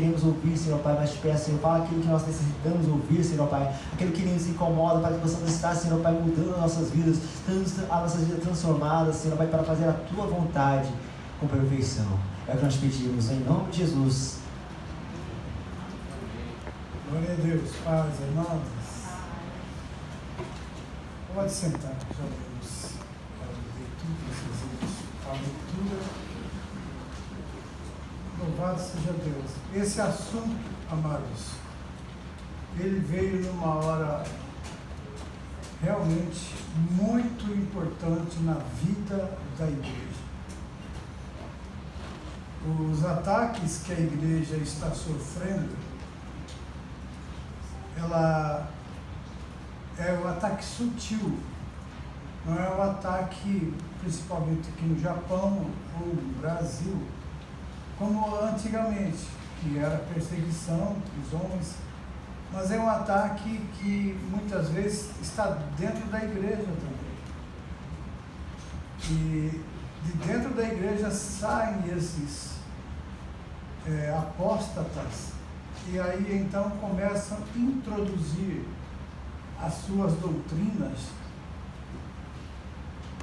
queremos ouvir, Senhor Pai, mas te peço, Senhor, fala aquilo que nós necessitamos ouvir, Senhor Pai, aquilo que nos incomoda, para que possamos estar, Senhor Pai, mudando as nossas vidas, tendo as nossas vidas transformadas, Senhor Pai, para fazer a Tua vontade com perfeição. É o que nós pedimos, em nome de Jesus. Glória a Deus, paz, irmãos. Pode sentar, já lemos a leitura. Louvado seja Deus. Esse assunto, amados, ele veio numa hora realmente muito importante na vida da igreja. Os ataques que a igreja está sofrendo, ela é um ataque sutil, não é um ataque principalmente aqui no Japão ou no Brasil, como antigamente, que era perseguição dos homens, mas é um ataque que muitas vezes está dentro da igreja também. E de dentro da igreja saem esses apóstatas, e aí então começam a introduzir as suas doutrinas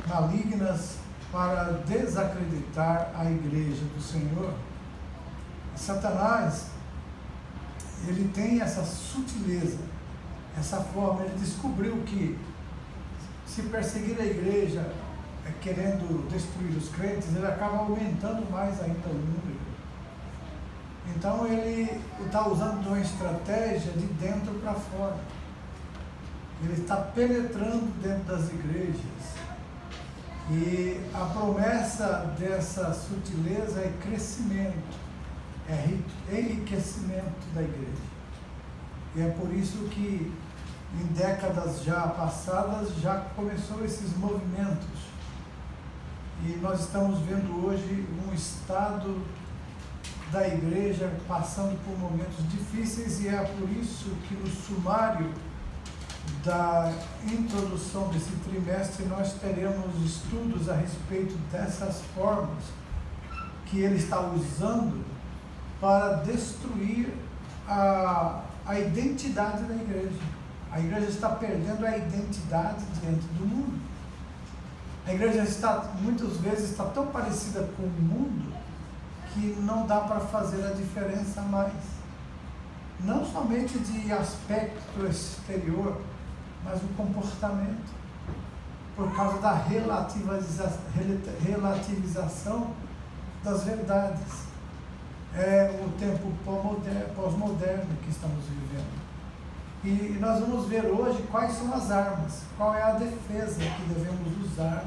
malignas para desacreditar a igreja do Senhor. Satanás, ele tem essa sutileza, essa forma. Ele descobriu que se perseguir a igreja querendo destruir os crentes, ele acaba aumentando mais ainda o número. Então ele está usando uma estratégia de dentro para fora. Ele está penetrando dentro das igrejas. E a promessa dessa sutileza é crescimento, é enriquecimento da igreja. E é por isso que em décadas já passadas já começou esses movimentos. E nós estamos vendo hoje um estado da igreja passando por momentos difíceis, e é por isso que no sumário da introdução desse trimestre nós teremos estudos a respeito dessas formas que ele está usando para destruir a identidade da igreja. A igreja está perdendo a identidade diante do mundo. A igreja muitas vezes está tão parecida com o mundo que não dá para fazer a diferença mais. Não somente de aspecto exterior, mas o comportamento, por causa da relativização das verdades. É o tempo pós-moderno que estamos vivendo. E nós vamos ver hoje quais são as armas, qual é a defesa que devemos usar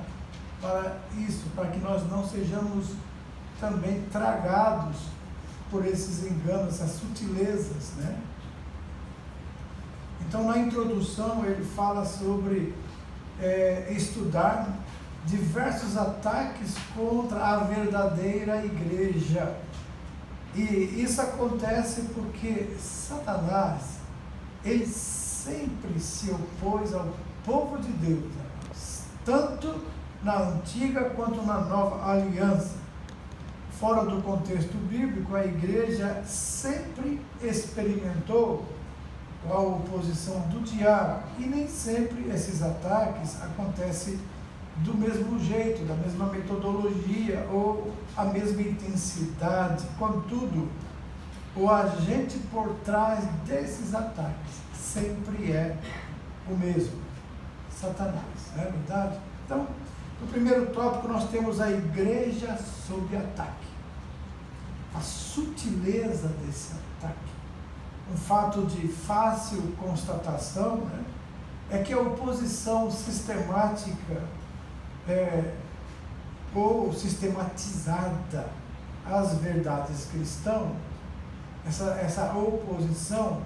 para isso, para que nós não sejamos também tragados por esses enganos, essas sutilezas, né? Então, na introdução, ele fala sobre estudar diversos ataques contra a verdadeira igreja. E isso acontece porque Satanás, ele sempre se opôs ao povo de Deus, tanto na antiga quanto na nova aliança. Fora do contexto bíblico, a igreja sempre experimentou a oposição do diabo, e nem sempre esses ataques acontecem do mesmo jeito, da mesma metodologia ou a mesma intensidade. Contudo, o agente por trás desses ataques sempre é o mesmo, Satanás, não é verdade? Então, no primeiro tópico nós temos a igreja sob ataque, a sutileza desse ataque. Um fato de fácil constatação, né, é que a oposição sistemática ou sistematizada às verdades cristãs, essa oposição,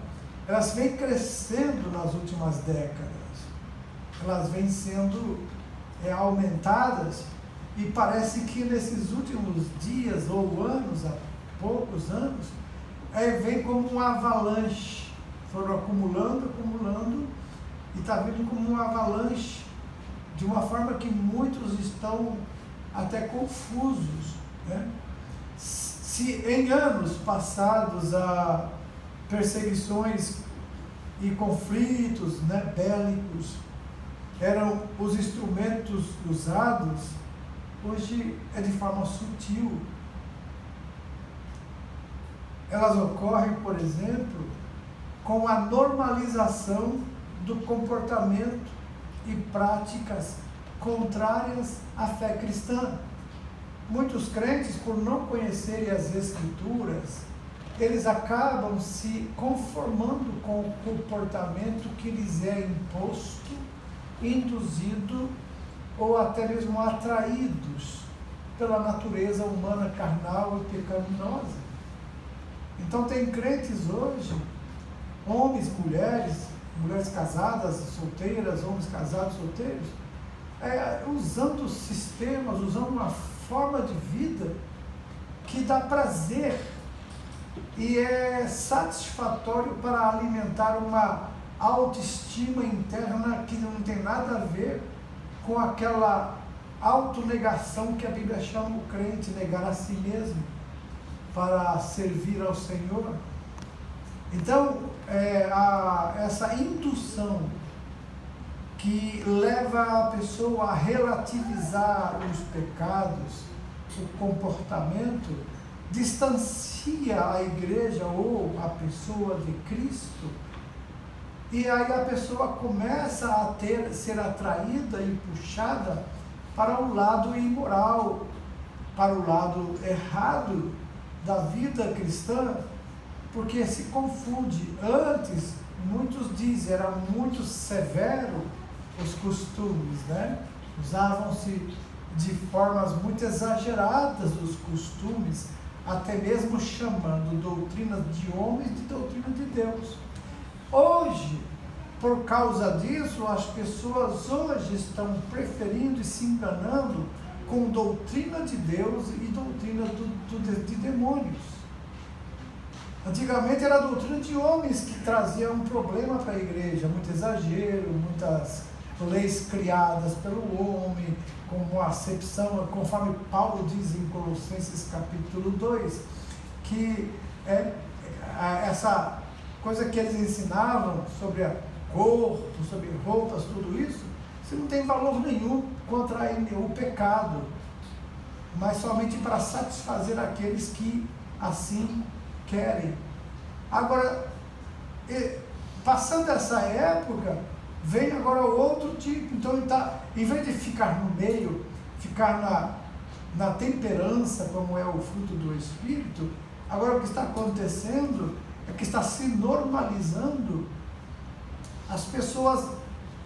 elas vem crescendo nas últimas décadas, elas vêm sendo aumentadas, e parece que nesses últimos dias ou anos, há poucos anos, vem como uma avalanche, foram acumulando, e está vindo como uma avalanche, de uma forma que muitos estão até confusos, né? Se em anos passados a perseguições e conflitos, né, bélicos eram os instrumentos usados, hoje é de forma sutil. Elas ocorrem, por exemplo, com a normalização do comportamento e práticas contrárias à fé cristã. Muitos crentes, por não conhecerem as Escrituras, eles acabam se conformando com o comportamento que lhes é imposto, induzido ou até mesmo atraídos pela natureza humana carnal e pecaminosa. Então tem crentes hoje, homens, mulheres casadas, solteiras, homens casados, solteiros, usando sistemas, usando uma forma de vida que dá prazer e é satisfatório para alimentar uma autoestima interna que não tem nada a ver com aquela autonegação que a Bíblia chama o crente, negar a si mesmo para servir ao Senhor. Então, essa indução que leva a pessoa a relativizar os pecados, o comportamento, distancia a igreja ou a pessoa de Cristo, e aí a pessoa começa a ser atraída e puxada para o lado imoral, para o lado errado da vida cristã, porque se confunde. Antes, muitos dizem, era muito severo os costumes, né? Usavam-se de formas muito exageradas os costumes, até mesmo chamando doutrina de homens de doutrina de Deus. Hoje, por causa disso, as pessoas hoje estão preferindo e se enganando com doutrina de Deus e doutrina de demônios. Antigamente era a doutrina de homens que trazia um problema para a igreja, muito exagero, muitas leis criadas pelo homem, como a acepção, conforme Paulo diz em Colossenses capítulo 2, que essa coisa que eles ensinavam sobre corpo, sobre roupas, tudo isso não tem valor nenhum contra o pecado, mas somente para satisfazer aqueles que assim querem. Agora, passando essa época, vem agora outro tipo. Então ele está, em vez de ficar no meio, ficar na temperança, como é o fruto do Espírito, agora o que está acontecendo é que está se normalizando as pessoas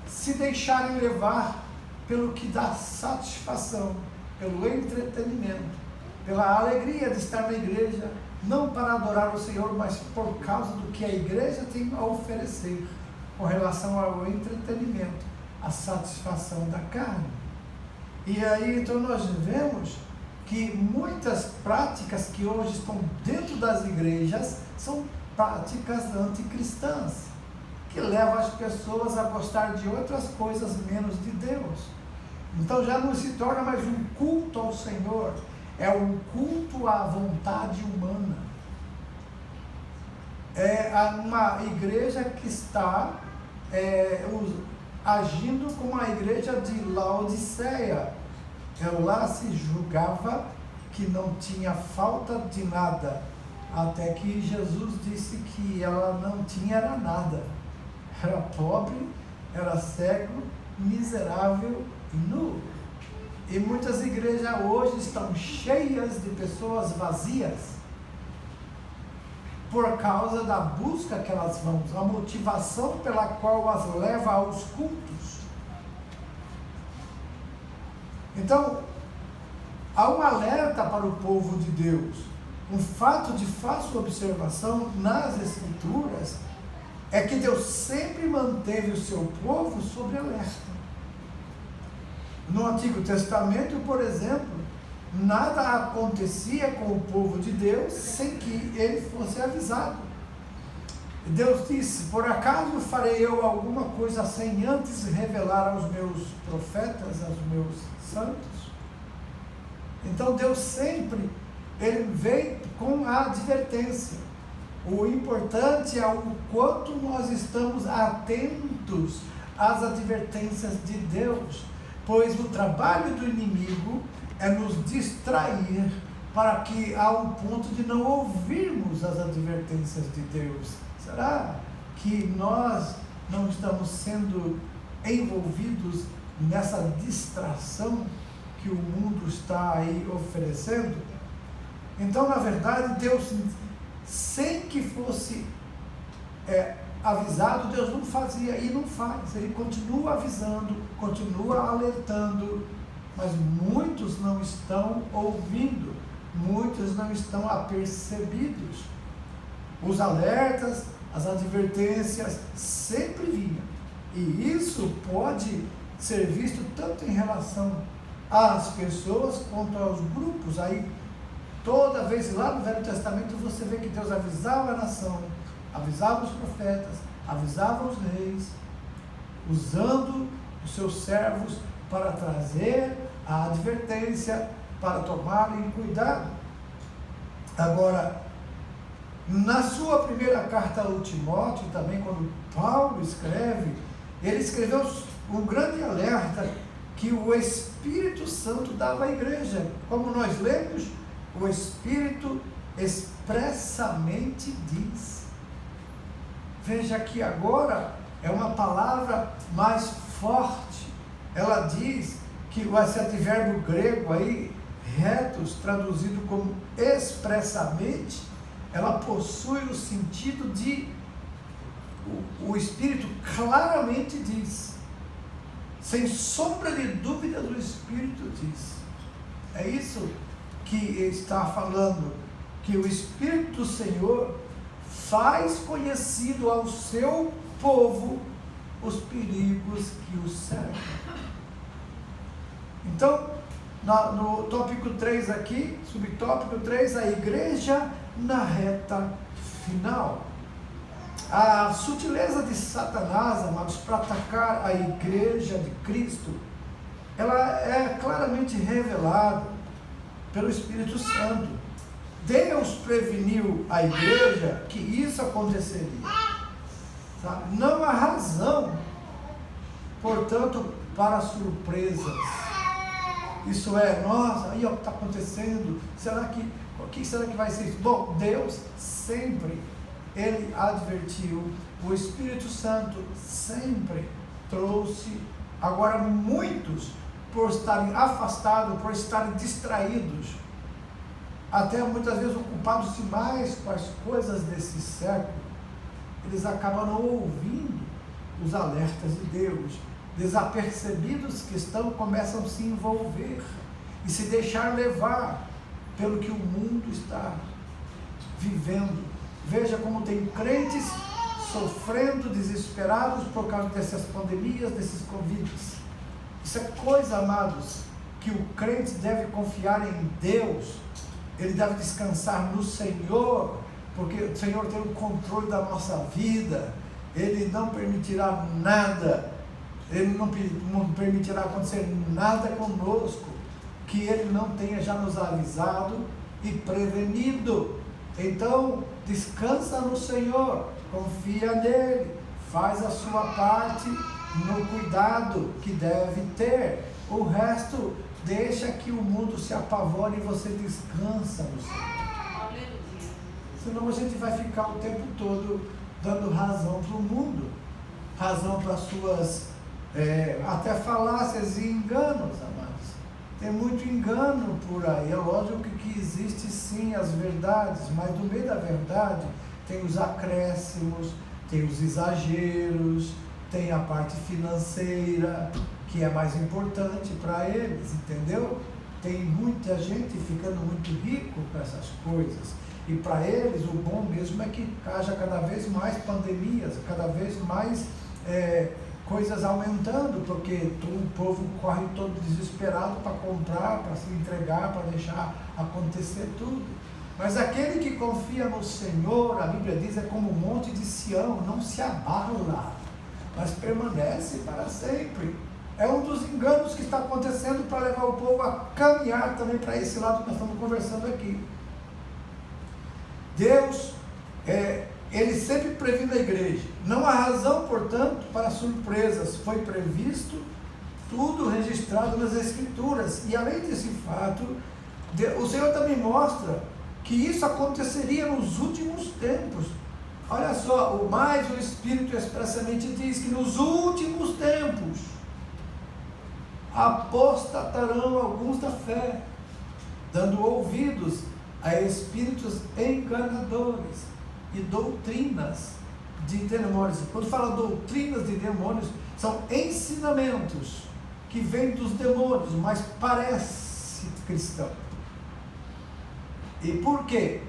se deixarem levar pelo que dá satisfação, pelo entretenimento, pela alegria de estar na igreja, não para adorar o Senhor, mas por causa do que a igreja tem a oferecer com relação ao entretenimento, a satisfação da carne. E aí então nós vemos que muitas práticas que hoje estão dentro das igrejas são práticas anticristãs, que levam as pessoas a gostar de outras coisas menos de Deus. Então já não se torna mais um culto ao Senhor, é um culto à vontade humana. É uma igreja que está agindo como a igreja de Laodiceia. Lá se julgava que não tinha falta de nada, até que Jesus disse que ela não tinha era nada. Era pobre, era cego, miserável e nu. E muitas igrejas hoje estão cheias de pessoas vazias, por causa da busca que elas vão, a motivação pela qual as leva aos cultos. Então, há um alerta para o povo de Deus. Um fato de fácil observação nas Escrituras é que Deus sempre manteve o seu povo sob alerta. No Antigo Testamento, por exemplo, nada acontecia com o povo de Deus sem que ele fosse avisado. Deus disse: por acaso farei eu alguma coisa sem antes revelar aos meus profetas, aos meus santos? Então Deus sempre ele vem com a advertência. O importante é o quanto nós estamos atentos às advertências de Deus, pois o trabalho do inimigo é nos distrair para que há um ponto de não ouvirmos as advertências de Deus. Será que nós não estamos sendo envolvidos nessa distração que o mundo está aí oferecendo? Então, na verdade, Deus, sem que fosse avisado, Deus não fazia e não faz. Ele continua avisando, continua alertando, mas muitos não estão ouvindo, muitos não estão apercebidos. Os alertas, as advertências sempre vinham. E isso pode ser visto tanto em relação às pessoas quanto aos grupos. Aí, toda vez lá no Velho Testamento, você vê que Deus avisava a nação, avisava os profetas, avisava os reis, usando os seus servos para trazer a advertência, para tomarem cuidado. Agora, na sua primeira carta ao Timóteo, também quando Paulo escreve, ele escreveu um grande alerta que o Espírito Santo dava à igreja. Como nós lemos, o Espírito expressamente diz. Veja que agora é uma palavra mais forte. Ela diz que esse advérbio grego aí, retos, traduzido como expressamente, ela possui o sentido de, o Espírito claramente diz, sem sombra de dúvida do Espírito diz. É isso que está falando, que o Espírito do Senhor faz conhecido ao seu povo os perigos que o cercam. Então, no tópico 3 aqui, subtópico 3, a igreja na reta final. A sutileza de Satanás, amados, para atacar a igreja de Cristo, ela é claramente revelada pelo Espírito Santo. Deus preveniu a igreja que isso aconteceria. Sabe? Não há razão, portanto, para surpresas. Isso é, nossa, aí o que está acontecendo? O que será que vai ser isso? Bom, Deus sempre, Ele advertiu, o Espírito Santo sempre trouxe. Agora, muitos, por estarem afastados, por estarem distraídos, até muitas vezes ocupados demais com as coisas desse século, eles acabam não ouvindo os alertas de Deus. Desapercebidos que estão, começam a se envolver e se deixar levar pelo que o mundo está vivendo. Veja como tem crentes sofrendo, desesperados por causa dessas pandemias, desses convites. Isso é coisa, amados, que o crente deve confiar em Deus. Ele deve descansar no Senhor, porque o Senhor tem o controle da nossa vida. Ele não permitirá nada, Ele não permitirá acontecer nada conosco que Ele não tenha já nos avisado e prevenido. Então, descansa no Senhor, confia nele, faz a sua parte no cuidado que deve ter. O resto, deixa que o mundo se apavore e você descansa no Senhor. Senão a gente vai ficar o tempo todo dando razão para o mundo, razão para as suas até falácias e enganos, amados. Tem muito engano por aí. É lógico que existe sim as verdades, mas no meio da verdade tem os acréscimos, tem os exageros, tem a parte financeira, que é mais importante para eles, entendeu? Tem muita gente ficando muito rico com essas coisas. E para eles o bom mesmo é que haja cada vez mais pandemias, cada vez mais coisas aumentando, porque o povo corre todo desesperado para comprar, para se entregar, para deixar acontecer tudo. Mas aquele que confia no Senhor, a Bíblia diz, é como o monte de Sião, não se abala, mas permanece para sempre. É um dos enganos que está acontecendo para levar o povo a caminhar também para esse lado que nós estamos conversando aqui. Deus, Ele sempre previne a igreja. Não há razão, portanto, para surpresas. Foi previsto, tudo registrado nas Escrituras. E além desse fato, o Senhor também mostra que isso aconteceria nos últimos tempos. Olha só, o Espírito expressamente diz que nos últimos tempos apostatarão alguns da fé, dando ouvidos a espíritos enganadores e doutrinas de demônios. Quando fala doutrinas de demônios, são ensinamentos que vêm dos demônios, mas parece cristão. E por quê?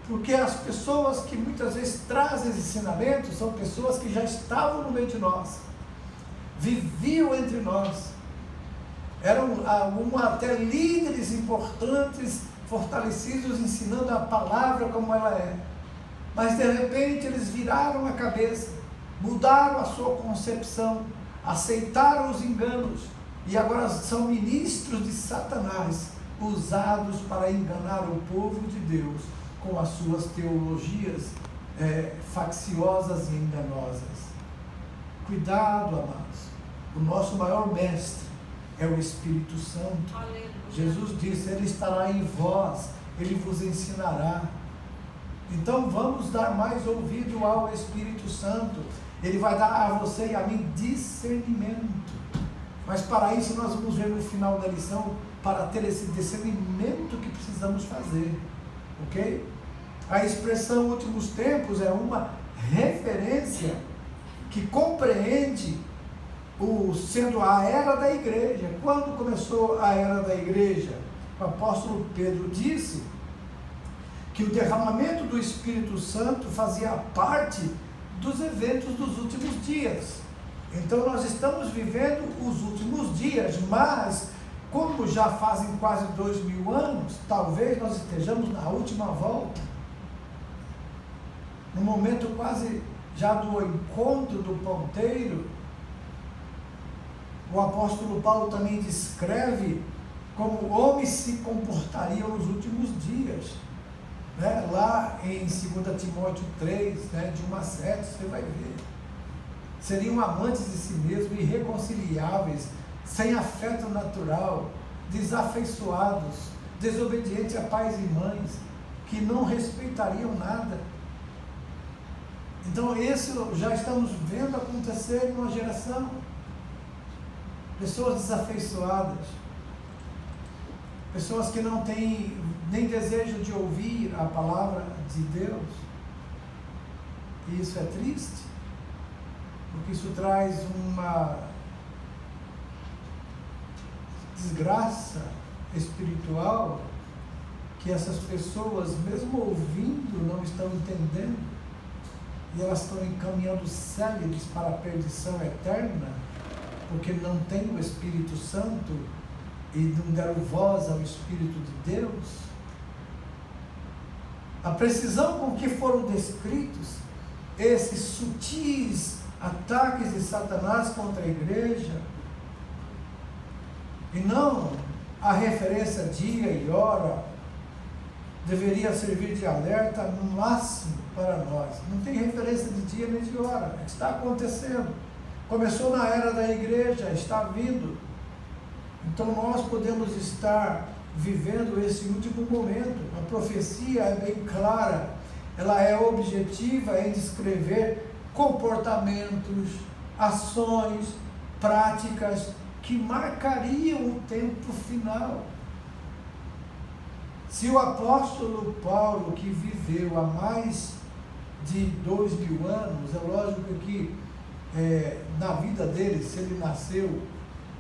Porque as pessoas que muitas vezes trazem esses ensinamentos são pessoas que já estavam no meio de nós, viviam entre nós, eram até líderes importantes, fortalecidos, ensinando a palavra como ela é. Mas de repente eles viraram a cabeça, mudaram a sua concepção, aceitaram os enganos e agora são ministros de Satanás, usados para enganar o povo de Deus com as suas teologias facciosas e enganosas. Cuidado, amados. O nosso maior mestre é o Espírito Santo. Aleluia. Jesus disse: Ele estará em vós, Ele vos ensinará. Então vamos dar mais ouvido ao Espírito Santo. Ele vai dar a você e a mim discernimento. Mas para isso nós vamos ver no final da lição, para ter esse discernimento que precisamos fazer. Ok? A expressão últimos tempos é uma referência que compreende sendo a era da igreja. Quando começou a era da igreja? O apóstolo Pedro disse que o derramamento do Espírito Santo fazia parte dos eventos dos últimos dias. Então nós estamos vivendo os últimos dias, mas como já fazem quase 2000 anos, talvez nós estejamos na última volta, no momento quase já do encontro do ponteiro. O apóstolo Paulo também descreve como homens se comportariam nos últimos dias, né? Lá em 2 Timóteo 3, né? de 1 a 7, você vai ver. Seriam amantes de si mesmos, irreconciliáveis, sem afeto natural, desafeiçoados, desobedientes a pais e mães, que não respeitariam nada. Então isso já estamos vendo acontecer em uma geração. Pessoas desafeiçoadas, pessoas que não têm nem desejo de ouvir a palavra de Deus. E isso é triste, porque isso traz uma desgraça espiritual, que essas pessoas, mesmo ouvindo, não estão entendendo, e elas estão encaminhando céleres para a perdição eterna, porque não tem o Espírito Santo e não deram voz ao Espírito de Deus. A precisão com que foram descritos esses sutis ataques de Satanás contra a igreja, e não a referência dia e hora, deveria servir de alerta no máximo para nós. Não tem referência de dia nem de hora, está acontecendo. Começou na era da igreja, está vindo. Então nós podemos estar vivendo esse último momento. A profecia é bem clara, ela é objetiva em descrever comportamentos, ações, práticas que marcariam o tempo final. Se o apóstolo Paulo, que viveu há mais de 2000 anos, é lógico que na vida dele, se ele nasceu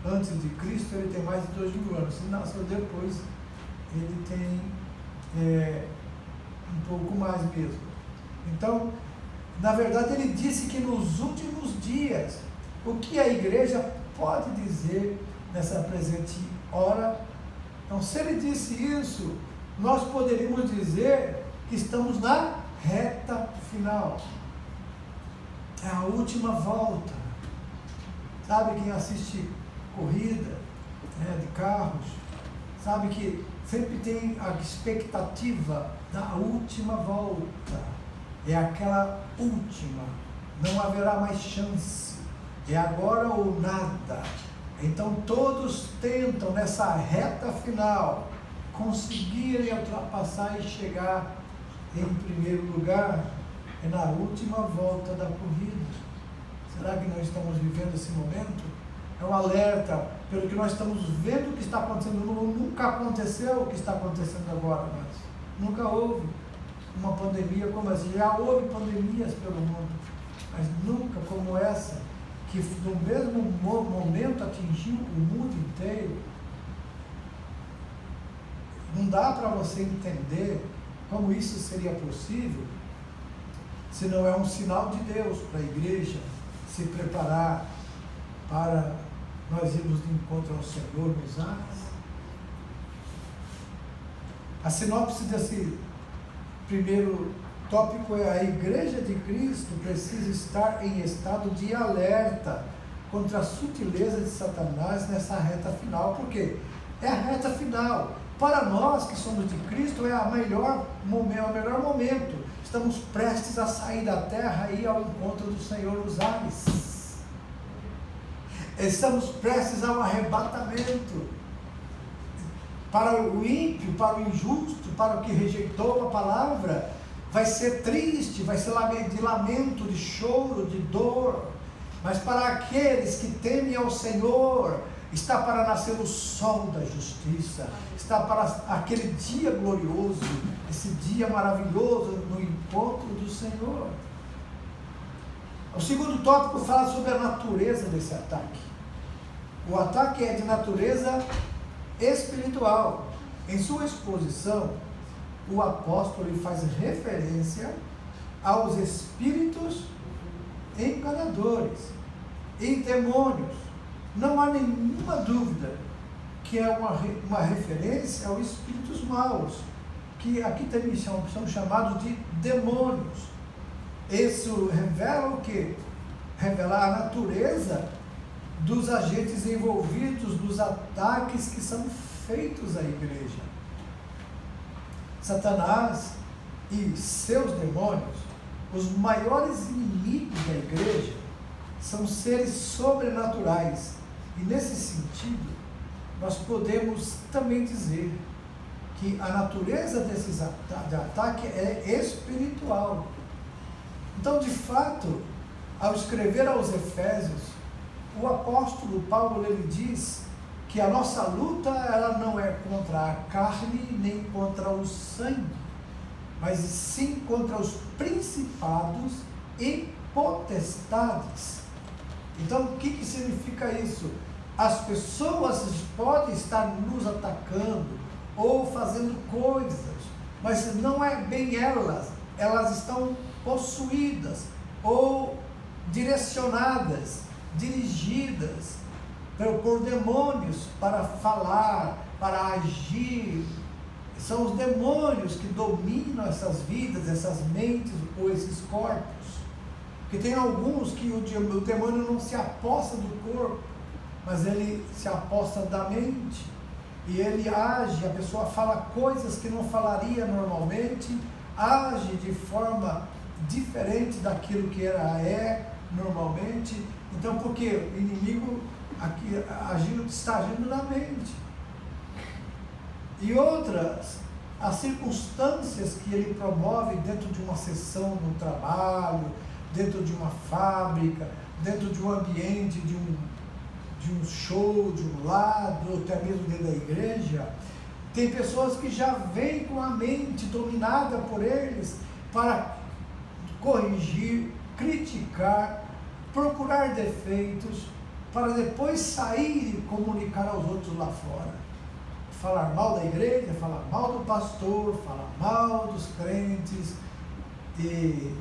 antes de Cristo, ele tem mais de 2000 anos. Se nasceu depois, ele tem um pouco mais mesmo. Então, na verdade, ele disse que nos últimos dias, o que a igreja pode dizer nessa presente hora? Então, se ele disse isso, nós poderíamos dizer que estamos na reta final. É a última volta. Sabe quem assiste corrida de carros, sabe que sempre tem a expectativa da última volta. É aquela última, não haverá mais chance, é agora ou nada. Então todos tentam nessa reta final conseguirem ultrapassar e chegar em primeiro lugar. É na última volta da corrida. Será que nós estamos vivendo esse momento? É um alerta pelo que nós estamos vendo o que está acontecendo. Nunca aconteceu o que está acontecendo agora, mas nunca houve uma pandemia como essa. Já houve pandemias pelo mundo, mas nunca como essa, que no mesmo momento atingiu o mundo inteiro. Não dá para você entender como isso seria possível se não é um sinal de Deus para a igreja se preparar para nós irmos de encontro ao Senhor nos ares. A sinopse desse primeiro tópico é: a igreja de Cristo precisa estar em estado de alerta contra a sutileza de Satanás nessa reta final. Por quê? É a reta final. Para nós que somos de Cristo é o melhor momento. Estamos prestes a sair da terra e ir ao encontro do Senhor nos ares. Estamos prestes ao arrebatamento. Para o ímpio, para o injusto, para o que rejeitou a palavra, vai ser triste, vai ser de lamento, de choro, de dor. Mas para aqueles que temem ao Senhor, está para nascer o sol da justiça, está para aquele dia glorioso, esse dia maravilhoso no encontro do Senhor. O segundo tópico fala sobre a natureza desse ataque. O ataque é de natureza espiritual. Em sua exposição, o apóstolo faz referência aos espíritos enganadores e demônios. Não há nenhuma dúvida que é uma referência aos espíritos maus, que aqui também são chamados de demônios. Isso revela o quê? Revela a natureza dos agentes envolvidos nos ataques que são feitos à igreja. Satanás e seus demônios, os maiores inimigos da igreja, são seres sobrenaturais. E nesse sentido, nós podemos também dizer que a natureza desses ataques é espiritual. Então, de fato, ao escrever aos Efésios, o apóstolo Paulo ele diz que a nossa luta ela não é contra a carne nem contra o sangue, mas sim contra os principados e potestades. Então, o que significa isso? As pessoas podem estar nos atacando ou fazendo coisas, mas não é bem elas estão possuídas ou direcionadas, dirigidas por demônios para falar, para agir. São os demônios que dominam essas vidas, essas mentes ou esses corpos. Porque tem alguns que o demônio não se aposta do corpo, mas ele se aposta da mente. E ele age, a pessoa fala coisas que não falaria normalmente, age de forma diferente daquilo que ela é normalmente. Então, porque o inimigo aqui está agindo na mente. E outras, as circunstâncias que ele promove dentro de uma sessão no trabalho, dentro de uma fábrica, dentro de um ambiente, de um show, de um lado, ou até mesmo dentro da igreja. Tem pessoas que já vêm com a mente dominada por eles para corrigir, criticar, procurar defeitos, para depois sair e comunicar aos outros lá fora. Falar mal da igreja, falar mal do pastor, falar mal dos crentes. E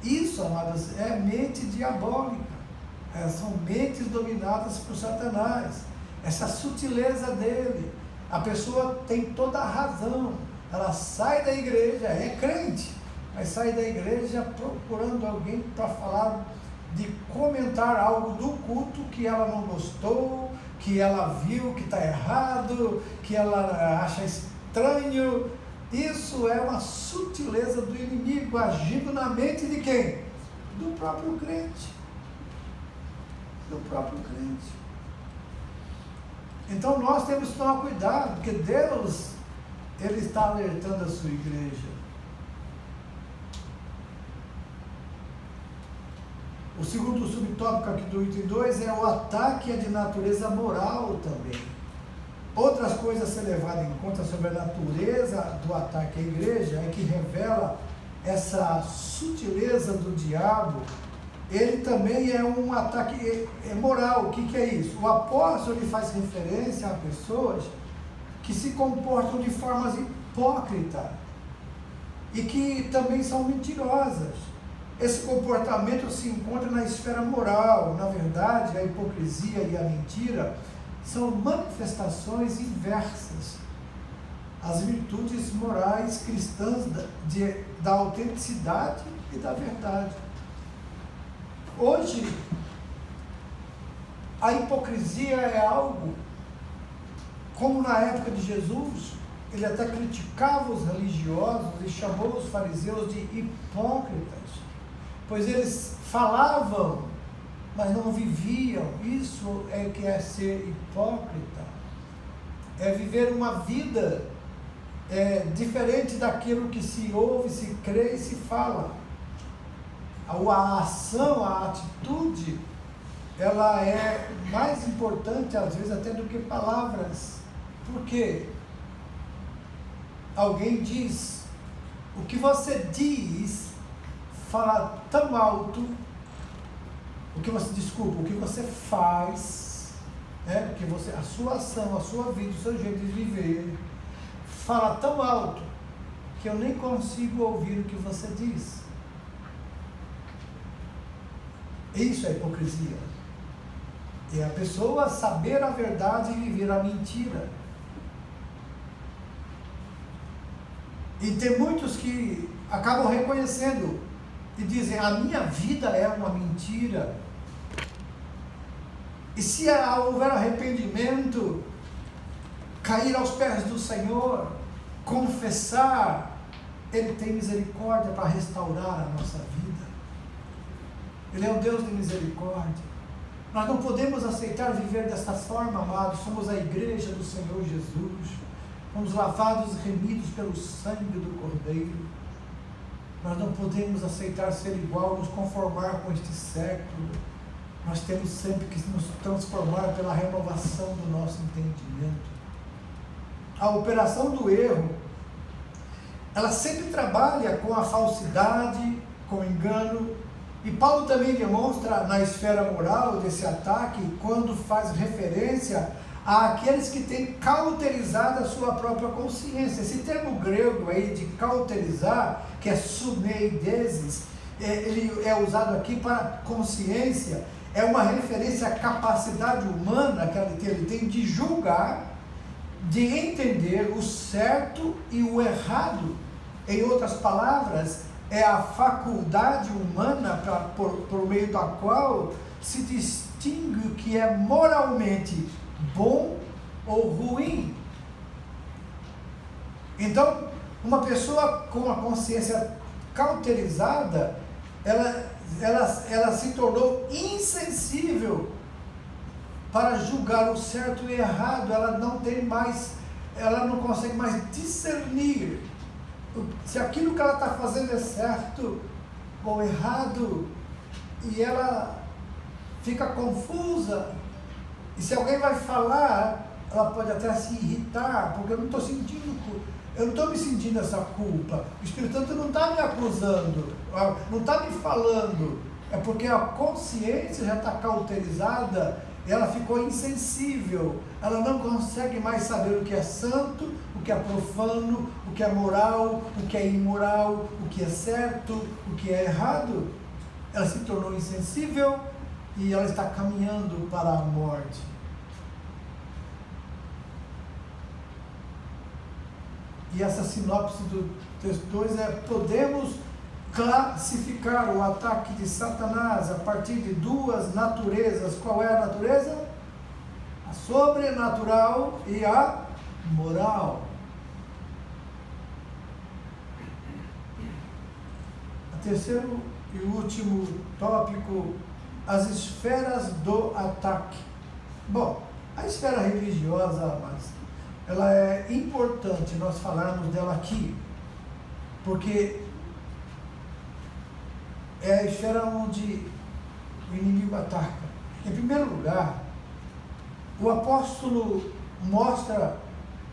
isso, amados, é mente diabólica. São mentes dominadas por Satanás. Essa sutileza dele. A pessoa tem toda a razão. Ela sai da igreja, é crente, mas sai da igreja procurando alguém para falar de comentar algo do culto que ela não gostou, que ela viu que está errado, que ela acha estranho. Isso é uma sutileza do inimigo agindo na mente de quem? Do próprio crente. Do próprio crente. Então nós temos que tomar cuidado, porque Deus, Ele está alertando a sua igreja. O segundo subtópico aqui do item 2 é o ataque de natureza moral também. Outras coisas a ser levadas em conta sobre a natureza do ataque à igreja é que revela essa sutileza do diabo. Ele também é um ataque moral. O que é isso? O apóstolo ele faz referência a pessoas que se comportam de formas hipócritas e que também são mentirosas. Esse comportamento se encontra na esfera moral. Na verdade, a hipocrisia e a mentira são manifestações inversas às virtudes morais cristãs da autenticidade e da verdade. Hoje, a hipocrisia é algo, como na época de Jesus, ele até criticava os religiosos e chamou os fariseus de hipócritas, pois eles falavam, mas não viviam. Isso é que é ser hipócrita, é viver uma vida diferente daquilo que se ouve, se crê e se fala. A ação, a atitude, ela é mais importante às vezes até do que palavras. Por quê? Alguém diz, o que você diz fala tão alto, o que você faz, porque a sua ação, a sua vida, o seu jeito de viver, fala tão alto, que eu nem consigo ouvir o que você diz. Isso é hipocrisia. É a pessoa saber a verdade e viver a mentira. E tem muitos que acabam reconhecendo e dizem, a minha vida é uma mentira. E se houver arrependimento, cair aos pés do Senhor, confessar, Ele tem misericórdia para restaurar a nossa vida. Ele é um Deus de misericórdia. Nós não podemos aceitar viver desta forma, amados. Somos a igreja do Senhor Jesus. Fomos lavados e remidos pelo sangue do Cordeiro. Nós não podemos aceitar ser igual, nos conformar com este século. Nós temos sempre que nos transformar pela renovação do nosso entendimento. A operação do erro, ela sempre trabalha com a falsidade, com o engano. E Paulo também demonstra na esfera moral desse ataque, quando faz referência àqueles que têm cauterizado a sua própria consciência. Esse termo grego aí de cauterizar, que é suneidesis, ele é usado aqui para consciência, é uma referência à capacidade humana que ele tem de julgar, de entender o certo e o errado. Em outras palavras, é a faculdade humana por meio da qual se distingue o que é moralmente bom ou ruim. Então, uma pessoa com a consciência cauterizada, ela se tornou insensível para julgar o certo e o errado. Ela não consegue mais discernir se aquilo que ela está fazendo é certo ou errado, e ela fica confusa. E se alguém vai falar, ela pode até se irritar, porque eu não estou me sentindo essa culpa. O Espírito Santo não está me acusando, não está me falando. É porque a consciência já está cauterizada, ela ficou insensível. Ela não consegue mais saber o que é santo, o que é profano, o que é moral, o que é imoral, o que é certo, o que é errado. Ela se tornou insensível e ela está caminhando para a morte. E essa sinopse do texto 2 é: podemos classificar o ataque de Satanás a partir de duas naturezas. Qual é a natureza? A sobrenatural e a moral. O terceiro e último tópico, as esferas do ataque. Bom, a esfera religiosa, amados, ela é importante nós falarmos dela aqui, porque é a esfera onde o inimigo ataca. Em primeiro lugar, o apóstolo mostra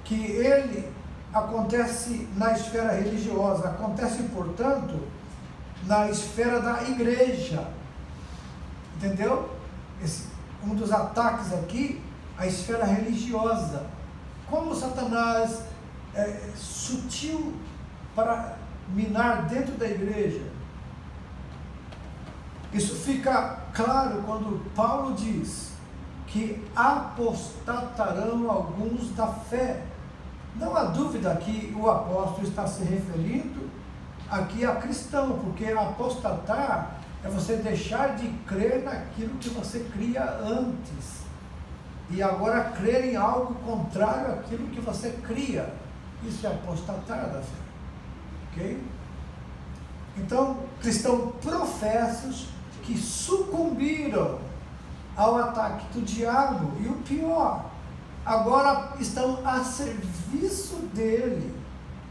que ele acontece na esfera religiosa, acontece, portanto, na esfera da igreja. Entendeu? Um dos ataques aqui, a esfera religiosa. Como Satanás é sutil para minar dentro da igreja. Isso fica claro quando Paulo diz que apostatarão alguns da fé. Não há dúvida que o apóstolo está se referindo aqui a cristão, porque apostatar é você deixar de crer naquilo que você cria antes e agora crer em algo contrário àquilo que você cria. Isso é apostatar da fé, ok? Então, cristãos professos que sucumbiram ao ataque do diabo, e o pior, agora estão a serviço dele.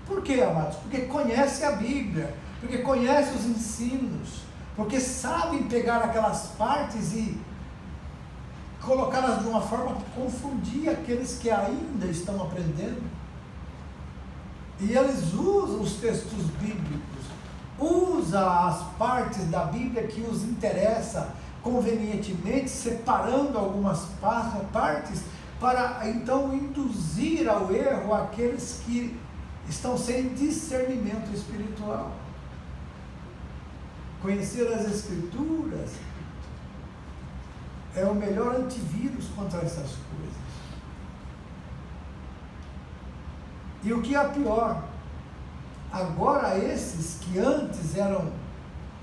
Por quê, amados? Porque conhece a Bíblia, porque conhece os ensinos, porque sabem pegar aquelas partes e colocá-las de uma forma que confundir aqueles que ainda estão aprendendo. E eles usam os textos bíblicos, usam as partes da Bíblia que os interessa convenientemente, separando algumas partes para então induzir ao erro aqueles que estão sem discernimento espiritual. Conhecer as Escrituras é o melhor antivírus contra essas coisas. E o que é pior, agora esses que antes eram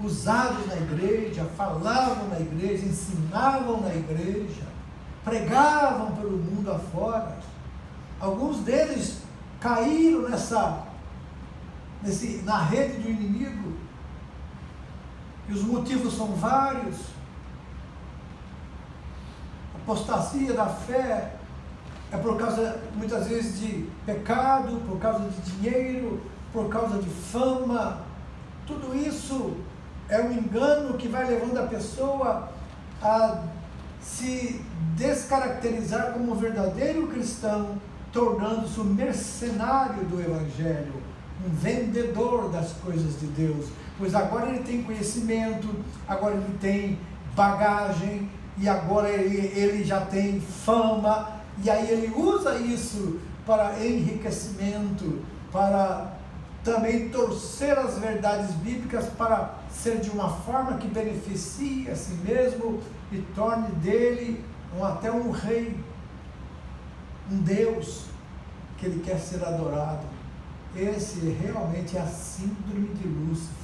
usados na igreja, falavam na igreja, ensinavam na igreja, pregavam pelo mundo afora, alguns deles caíram na rede do inimigo, e os motivos são vários. Apostasia da fé é por causa, muitas vezes, de pecado, por causa de dinheiro, por causa de fama. Tudo isso é um engano que vai levando a pessoa a se descaracterizar como um verdadeiro cristão, tornando-se um mercenário do Evangelho, um vendedor das coisas de Deus, pois agora ele tem conhecimento, agora ele tem bagagem, e agora ele já tem fama, e aí ele usa isso para enriquecimento, para também torcer as verdades bíblicas para ser de uma forma que beneficie a si mesmo e torne dele até um rei, um Deus que ele quer ser adorado. Esse realmente é a síndrome de Lúcifer.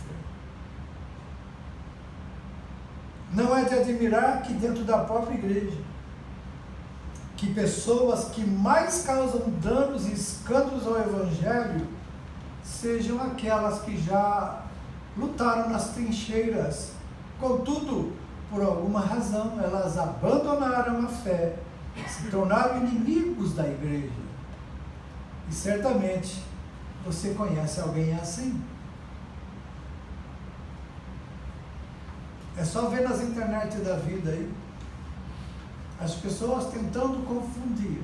Não é de admirar que dentro da própria igreja, que pessoas que mais causam danos e escândalos ao Evangelho sejam aquelas que já lutaram nas trincheiras. Contudo, por alguma razão, elas abandonaram a fé, se tornaram inimigos da igreja. E certamente você conhece alguém assim. É só ver nas internet da vida aí, as pessoas tentando confundir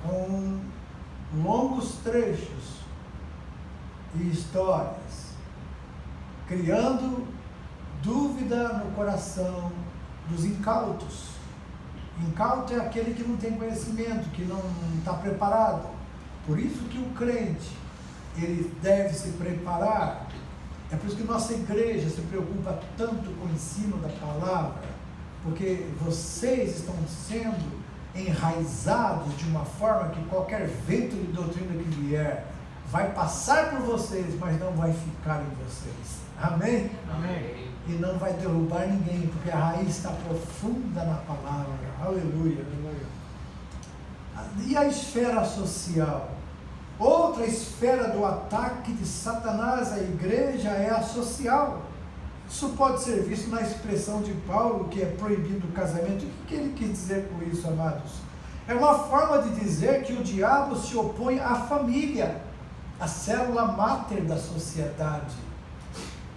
com longos trechos e histórias, criando dúvida no coração dos incautos. Incauto é aquele que não tem conhecimento, que não está preparado. Por isso que o crente, ele deve se preparar. É por isso que nossa igreja se preocupa tanto com o ensino da palavra, porque vocês estão sendo enraizados de uma forma que qualquer vento de doutrina que vier vai passar por vocês, mas não vai ficar em vocês. Amém? Amém. E não vai derrubar ninguém, porque a raiz está profunda na palavra. Aleluia. E a esfera social? Outra esfera do ataque de Satanás à igreja é a social. Isso pode ser visto na expressão de Paulo, que é proibido o casamento. O que ele quis dizer com isso, amados? É uma forma de dizer que o diabo se opõe à família, a célula máter da sociedade.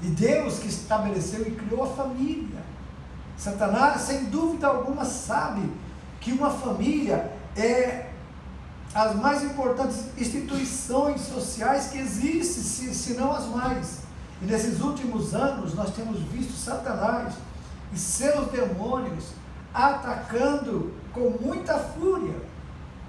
E Deus que estabeleceu e criou a família. Satanás, sem dúvida alguma, sabe que uma família é as mais importantes instituições sociais que existem, se não as mais. E nesses últimos anos nós temos visto Satanás e seus demônios atacando com muita fúria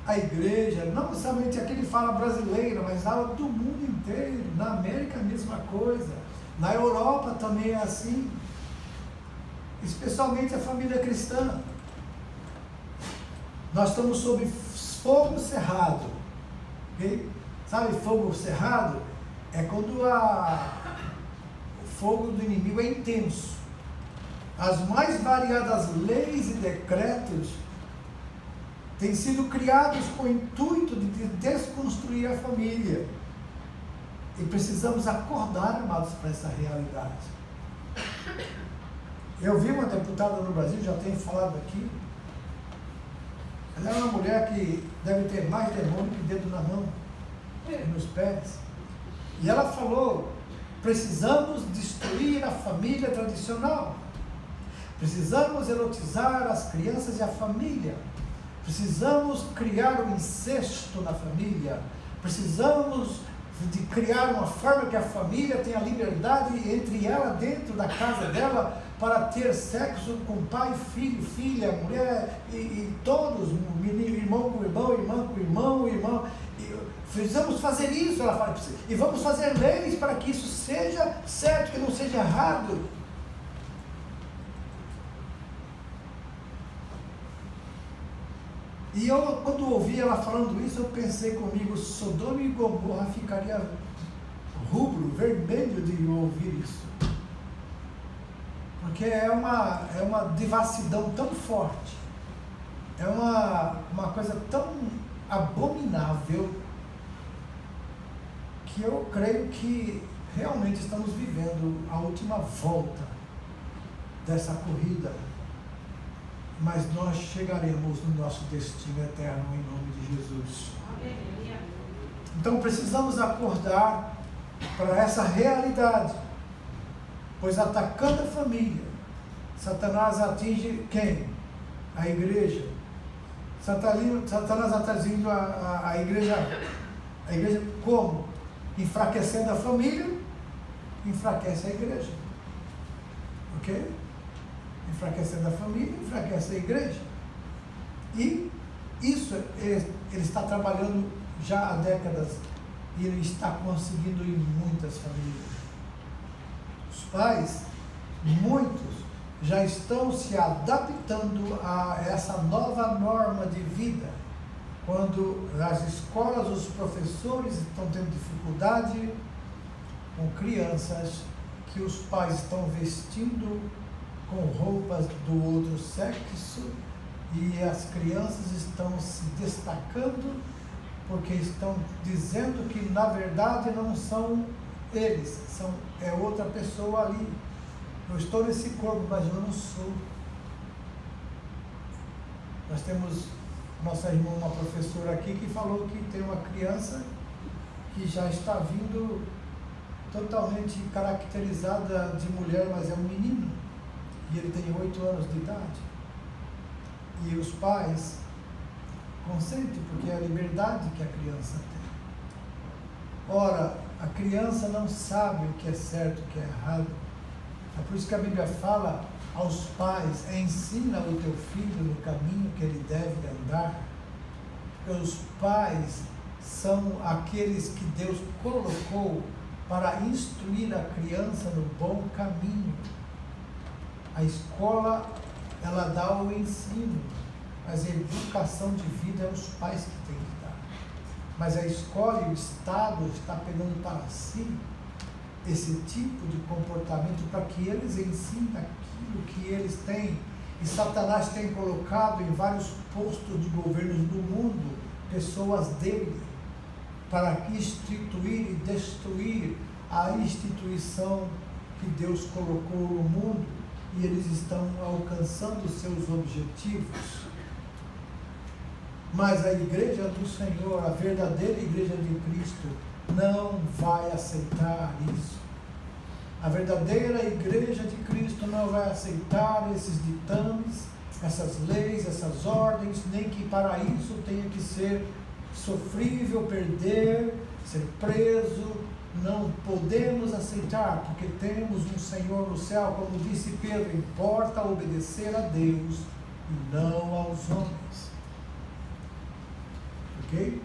a igreja, não somente aqui ele fala brasileira, mas do mundo inteiro. Na América a mesma coisa, na Europa também é assim, especialmente a família cristã. Nós estamos sob fogo cerrado, okay? Sabe, fogo cerrado é quando o fogo do inimigo é intenso. As mais variadas leis e decretos têm sido criados com o intuito de desconstruir a família. E precisamos acordar, amados, para essa realidade. Eu vi uma deputada no Brasil, já tenho falado aqui. Ela é uma mulher que deve ter mais demônio que dedo na mão, nos pés. E ela falou: precisamos destruir a família tradicional. Precisamos erotizar as crianças e a família. Precisamos criar um incesto na família. Precisamos de criar uma forma que a família tenha liberdade entre ela, dentro da casa dela, para ter sexo com pai, filho, filha, mulher e todos, irmão com irmão, irmã com irmão, irmão. Precisamos fazer isso, ela fala, e vamos fazer leis para que isso seja certo, que não seja errado. E eu, quando ouvi ela falando isso, eu pensei comigo, Sodoma e Gomorra ficaria rubro, vermelho de ouvir isso. Porque é uma devassidão tão forte, é uma coisa tão abominável, que eu creio que realmente estamos vivendo a última volta dessa corrida. Mas nós chegaremos no nosso destino eterno em nome de Jesus. Então precisamos acordar para essa realidade, pois atacando a família, Satanás atinge quem? A igreja. Satanás atingindo a igreja como? Enfraquecendo a família, enfraquece a igreja. Ok? Enfraquecendo a família, enfraquece a igreja. E isso ele está trabalhando já há décadas e ele está conseguindo em muitas famílias. Os pais, muitos, já estão se adaptando a essa nova norma de vida. Quando nas escolas os professores estão tendo dificuldade com crianças que os pais estão vestindo com roupas do outro sexo, e as crianças estão se destacando porque estão dizendo que na verdade não são eles, é outra pessoa ali. Eu estou nesse corpo, mas eu não sou. Nós temos nossa irmã, uma professora aqui, que falou que tem uma criança que já está vindo totalmente caracterizada de mulher, mas é um menino. E ele tem 8 anos de idade. E os pais consentem, porque é a liberdade que a criança tem. Ora, a criança não sabe o que é certo e o que é errado. É por isso que a Bíblia fala aos pais: ensina o teu filho no caminho que ele deve andar. Porque os pais são aqueles que Deus colocou para instruir a criança no bom caminho. A escola, ela dá o ensino, mas a educação de vida é os pais que têm que dar. mas a escola e o Estado está pegando para si esse tipo de comportamento para que eles ensinem aquilo que eles têm. E Satanás tem colocado em vários postos de governo do mundo pessoas dele para instituir e destruir a instituição que Deus colocou no mundo, e eles estão alcançando seus objetivos. Mas a igreja do Senhor, a verdadeira igreja de Cristo, não vai aceitar isso. A verdadeira igreja de Cristo não vai aceitar esses ditames, essas leis, essas ordens, nem que para isso tenha que ser sofrível, perder, ser preso. Não podemos aceitar, porque temos um Senhor no céu, como disse Pedro, importa obedecer a Deus e não aos homens. Ok?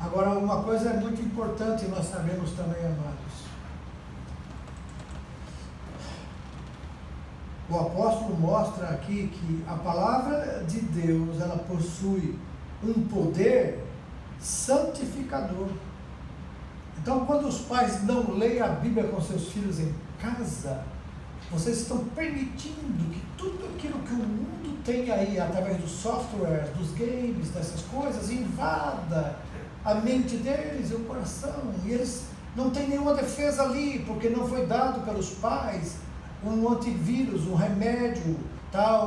Agora, uma coisa é muito importante, nós sabemos também, amados. O apóstolo mostra aqui que a palavra de Deus, ela possui um poder santificador. Então, quando os pais não leem a Bíblia com seus filhos em casa, vocês estão permitindo que tudo aquilo que o mundo tem aí, através dos softwares, dos games, dessas coisas, invada a mente deles e o coração. E eles não têm nenhuma defesa ali, porque não foi dado pelos pais um antivírus, um remédio, tá?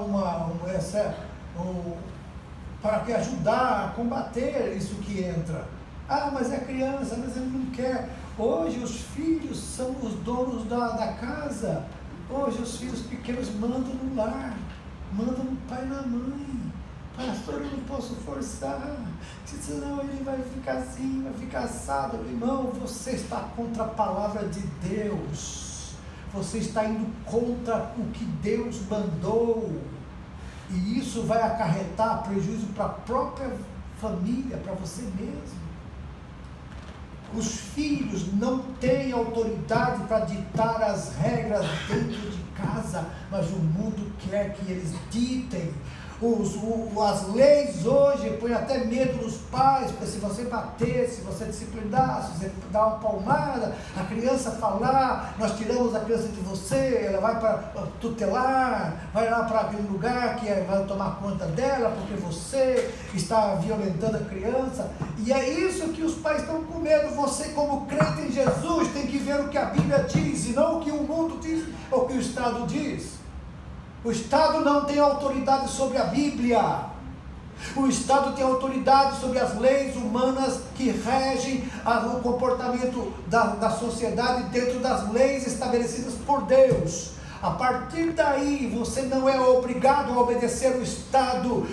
Para que ajudar a combater isso que entra. Ah, mas é criança, mas ele não quer. Hoje os filhos são os donos da casa. Hoje os filhos pequenos mandam no lar, mandam no pai e na mãe. Pastor, eu não posso forçar, senão ele vai ficar assim, vai ficar assado. Irmão, você está contra a palavra de Deus. Você está indo contra o que Deus mandou. E isso vai acarretar prejuízo para a própria família, para você mesmo. Os filhos não têm autoridade para ditar as regras dentro de casa, mas o mundo quer que eles ditem. As leis hoje põem até medo nos pais, porque se você bater, se você disciplinar, se você dar uma palmada, a criança falar, nós tiramos a criança de você, ela vai para tutelar, vai lá para aquele lugar que vai tomar conta dela, porque você está violentando a criança. E é isso que os pais estão com medo. Você, como crente em Jesus, tem que ver o que a Bíblia diz, e não o que o mundo diz, ou o que o Estado diz. O Estado não tem autoridade sobre a Bíblia. O Estado tem autoridade sobre as leis humanas que regem o comportamento da sociedade dentro das leis estabelecidas por Deus. A partir daí, você não é obrigado a obedecer o Estado,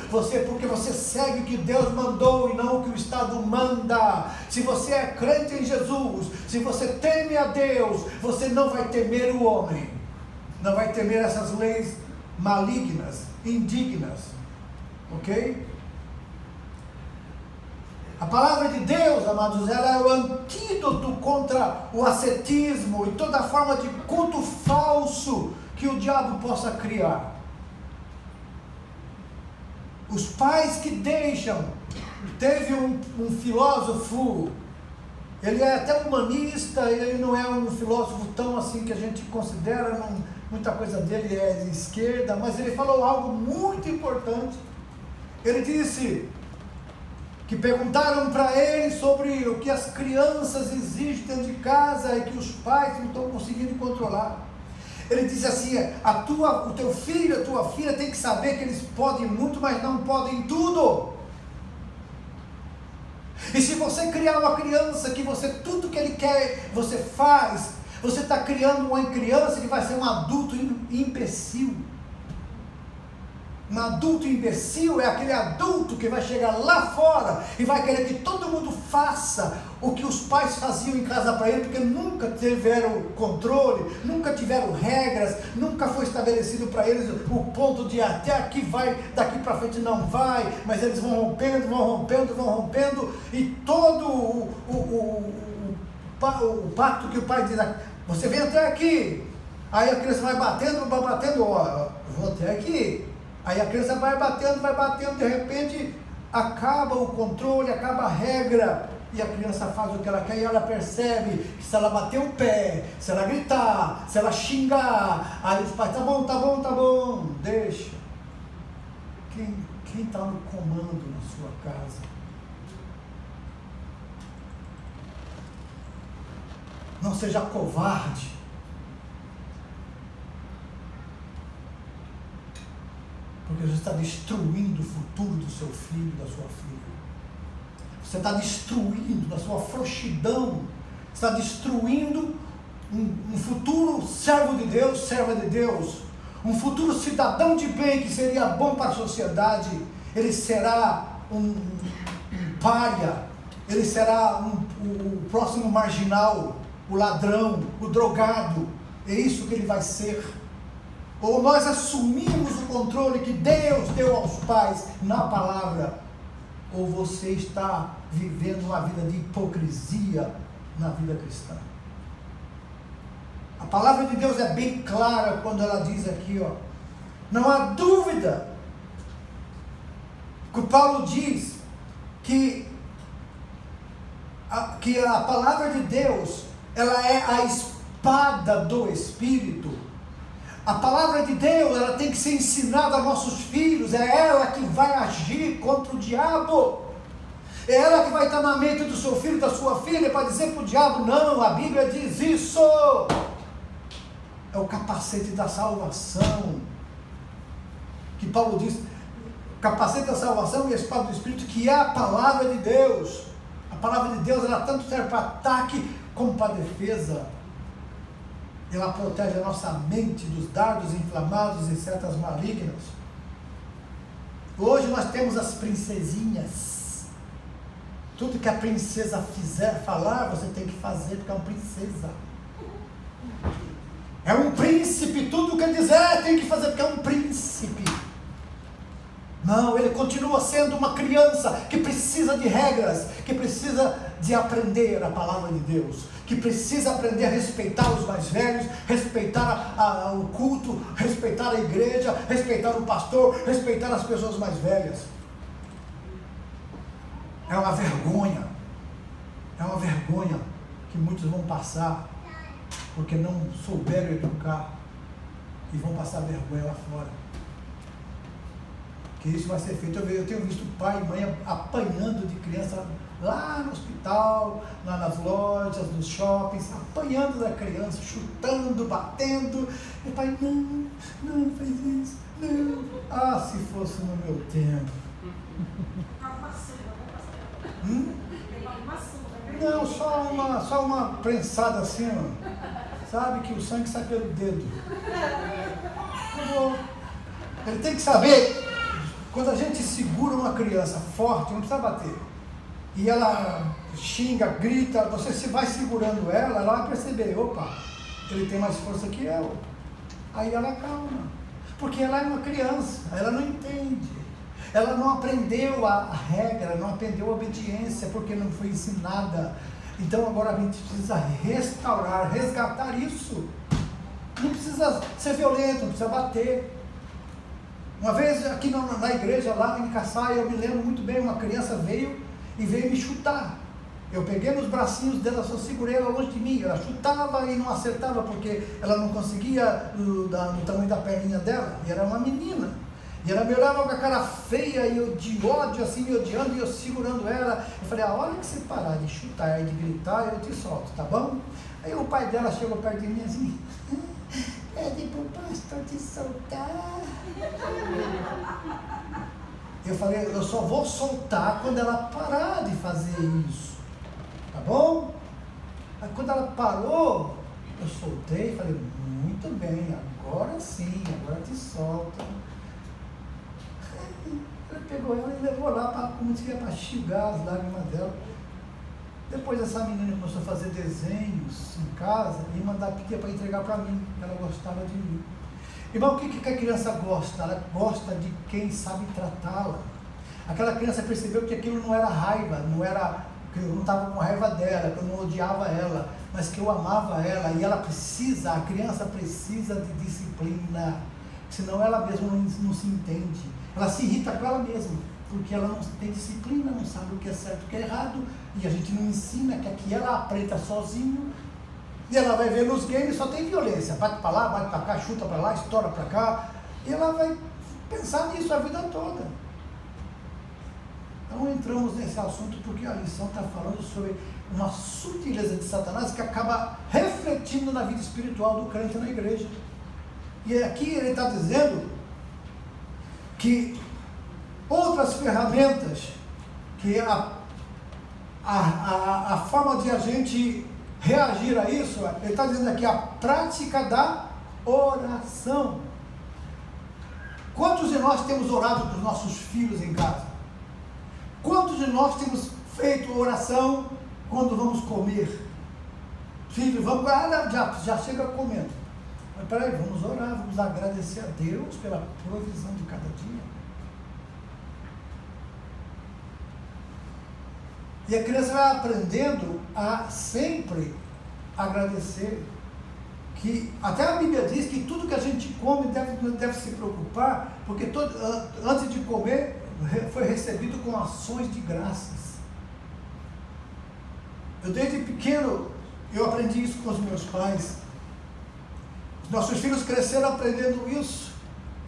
porque você segue o que Deus mandou e não o que o Estado manda. Se você é crente em Jesus, se você teme a Deus, você não vai temer o homem, não vai temer essas leis malignas, indignas, ok? A palavra de Deus, amados, ela é o antídoto contra o ascetismo e toda forma de culto falso que o diabo possa criar. Os pais que deixam, teve um filósofo, ele é até humanista, ele não é um filósofo tão assim que a gente considera, muita coisa dele é de esquerda, mas ele falou algo muito importante. Ele disse que perguntaram para ele sobre o que as crianças exigem dentro de casa e que os pais não estão conseguindo controlar. Ele disse assim: o teu filho, a tua filha tem que saber que eles podem muito, mas não podem tudo. E se você criar uma criança que tudo que ele quer, você faz, você está criando uma criança que vai ser um adulto imbecil. Um adulto imbecil é aquele adulto que vai chegar lá fora e vai querer que todo mundo faça o que os pais faziam em casa para ele, porque nunca tiveram controle, nunca tiveram regras, nunca foi estabelecido para eles o ponto de até aqui vai, daqui para frente não vai, mas eles vão rompendo, e todo o pacto que o pai diz: você vem até aqui, aí a criança vai batendo, ó, eu vou até aqui. Aí a criança vai batendo, de repente acaba o controle, acaba a regra, e a criança faz o que ela quer, e ela percebe que se ela bater o pé, se ela gritar, se ela xingar, aí os pais, tá bom, deixa. Quem está no comando na sua casa? Não seja covarde. Porque você está destruindo o futuro do seu filho, da sua filha. Você está destruindo, da sua frouxidão, está destruindo um futuro servo de Deus, serva de Deus, um futuro cidadão de bem que seria bom para a sociedade. Ele será um pária, ele será o próximo marginal, o ladrão, o drogado. É isso que ele vai ser. Ou nós assumimos o controle que Deus deu aos pais na palavra, ou você está vivendo uma vida de hipocrisia na vida cristã. A palavra de Deus é bem clara quando ela diz aqui, ó, não há dúvida que Paulo diz que a palavra de Deus, ela é a espada do Espírito. A palavra de Deus, ela tem que ser ensinada a nossos filhos, é ela que vai agir contra o diabo, é ela que vai estar na mente do seu filho, da sua filha, para dizer para o diabo, não, a Bíblia diz isso, é o capacete da salvação, que Paulo diz, capacete da salvação e a espada do Espírito, que é a palavra de Deus. A palavra de Deus, ela tanto serve para ataque, como para defesa. Ela protege a nossa mente dos dardos inflamados e setas malignas. Hoje nós temos as princesinhas. Tudo que a princesa falar, você tem que fazer, porque é uma princesa. É um príncipe, tudo que dizer tem que fazer, porque é um príncipe. Não, ele continua sendo uma criança que precisa de regras, que precisa de aprender a palavra de Deus, que precisa aprender a respeitar os mais velhos, respeitar o culto, respeitar a igreja, respeitar o pastor, respeitar as pessoas mais velhas. É uma vergonha que muitos vão passar, porque não souberam educar, e vão passar vergonha lá fora. Que isso vai ser feito. Eu tenho visto pai e mãe apanhando de criança lá no hospital, lá nas lojas, nos shoppings, apanhando da criança, chutando, batendo. E o pai, não faz isso, não. Ah, se fosse no meu tempo. Não, só uma prensada assim, ó. Sabe que o sangue sai pelo dedo. Ele tem que saber. Quando a gente segura uma criança forte, não precisa bater, e ela xinga, grita, você se vai segurando ela vai perceber, opa, ele tem mais força que eu. Aí ela calma, porque ela é uma criança, ela não entende, ela não aprendeu a regra, não aprendeu a obediência, porque não foi ensinada. Então agora a gente precisa restaurar, resgatar isso. Não precisa ser violento, não precisa bater. Uma vez aqui na igreja, lá em Caçaia, eu me lembro muito bem, uma criança veio me chutar. Eu peguei nos bracinhos dela, só segurei ela longe de mim. Ela chutava e não acertava, porque ela não conseguia no tamanho da perninha dela. E era uma menina. E ela me olhava com a cara feia, e eu de ódio, assim, me odiando, e eu segurando ela. Eu falei, a hora que você parar de chutar e de gritar, eu te solto, tá bom? Aí o pai dela chegou perto de mim assim, pede pro pastor te soltar. Eu falei, eu só vou soltar quando ela parar de fazer isso, tá bom? Aí quando ela parou, eu soltei e falei, muito bem, agora sim, agora te solta. Ele pegou ela e levou lá, como se ia para enxugar as lágrimas dela. Depois essa menina começou a fazer desenhos em casa e pedir para entregar para mim, ela gostava de mim. Irmão, o que a criança gosta? Ela gosta de quem sabe tratá-la. Aquela criança percebeu que aquilo não era raiva, que eu não estava com raiva dela, que eu não odiava ela, mas que eu amava ela, e a criança precisa de disciplina, senão ela mesma não se entende, ela se irrita com ela mesma. porque ela não tem disciplina, não sabe o que é certo e o que é errado, e a gente não ensina, que aqui ela aprenda sozinho, e ela vai ver nos games só tem violência, bate para lá, bate para cá, chuta para lá, estoura para cá, e ela vai pensar nisso a vida toda. Então entramos nesse assunto porque a lição está falando sobre uma sutileza de Satanás que acaba refletindo na vida espiritual do crente na igreja. E aqui ele está dizendo que outras ferramentas, que a forma de a gente reagir a isso, ele está dizendo aqui a prática da oração. Quantos de nós temos orado para os nossos filhos em casa? Quantos de nós temos feito oração quando vamos comer? Filho, vamos, já chega comendo. Mas peraí, vamos orar, vamos agradecer a Deus pela provisão de cada dia. E a criança vai aprendendo a sempre agradecer. Que até a Bíblia diz que tudo que a gente come deve se preocupar, porque antes de comer foi recebido com ações de graças. Eu desde pequeno, eu aprendi isso com os meus pais. Os nossos filhos cresceram aprendendo isso.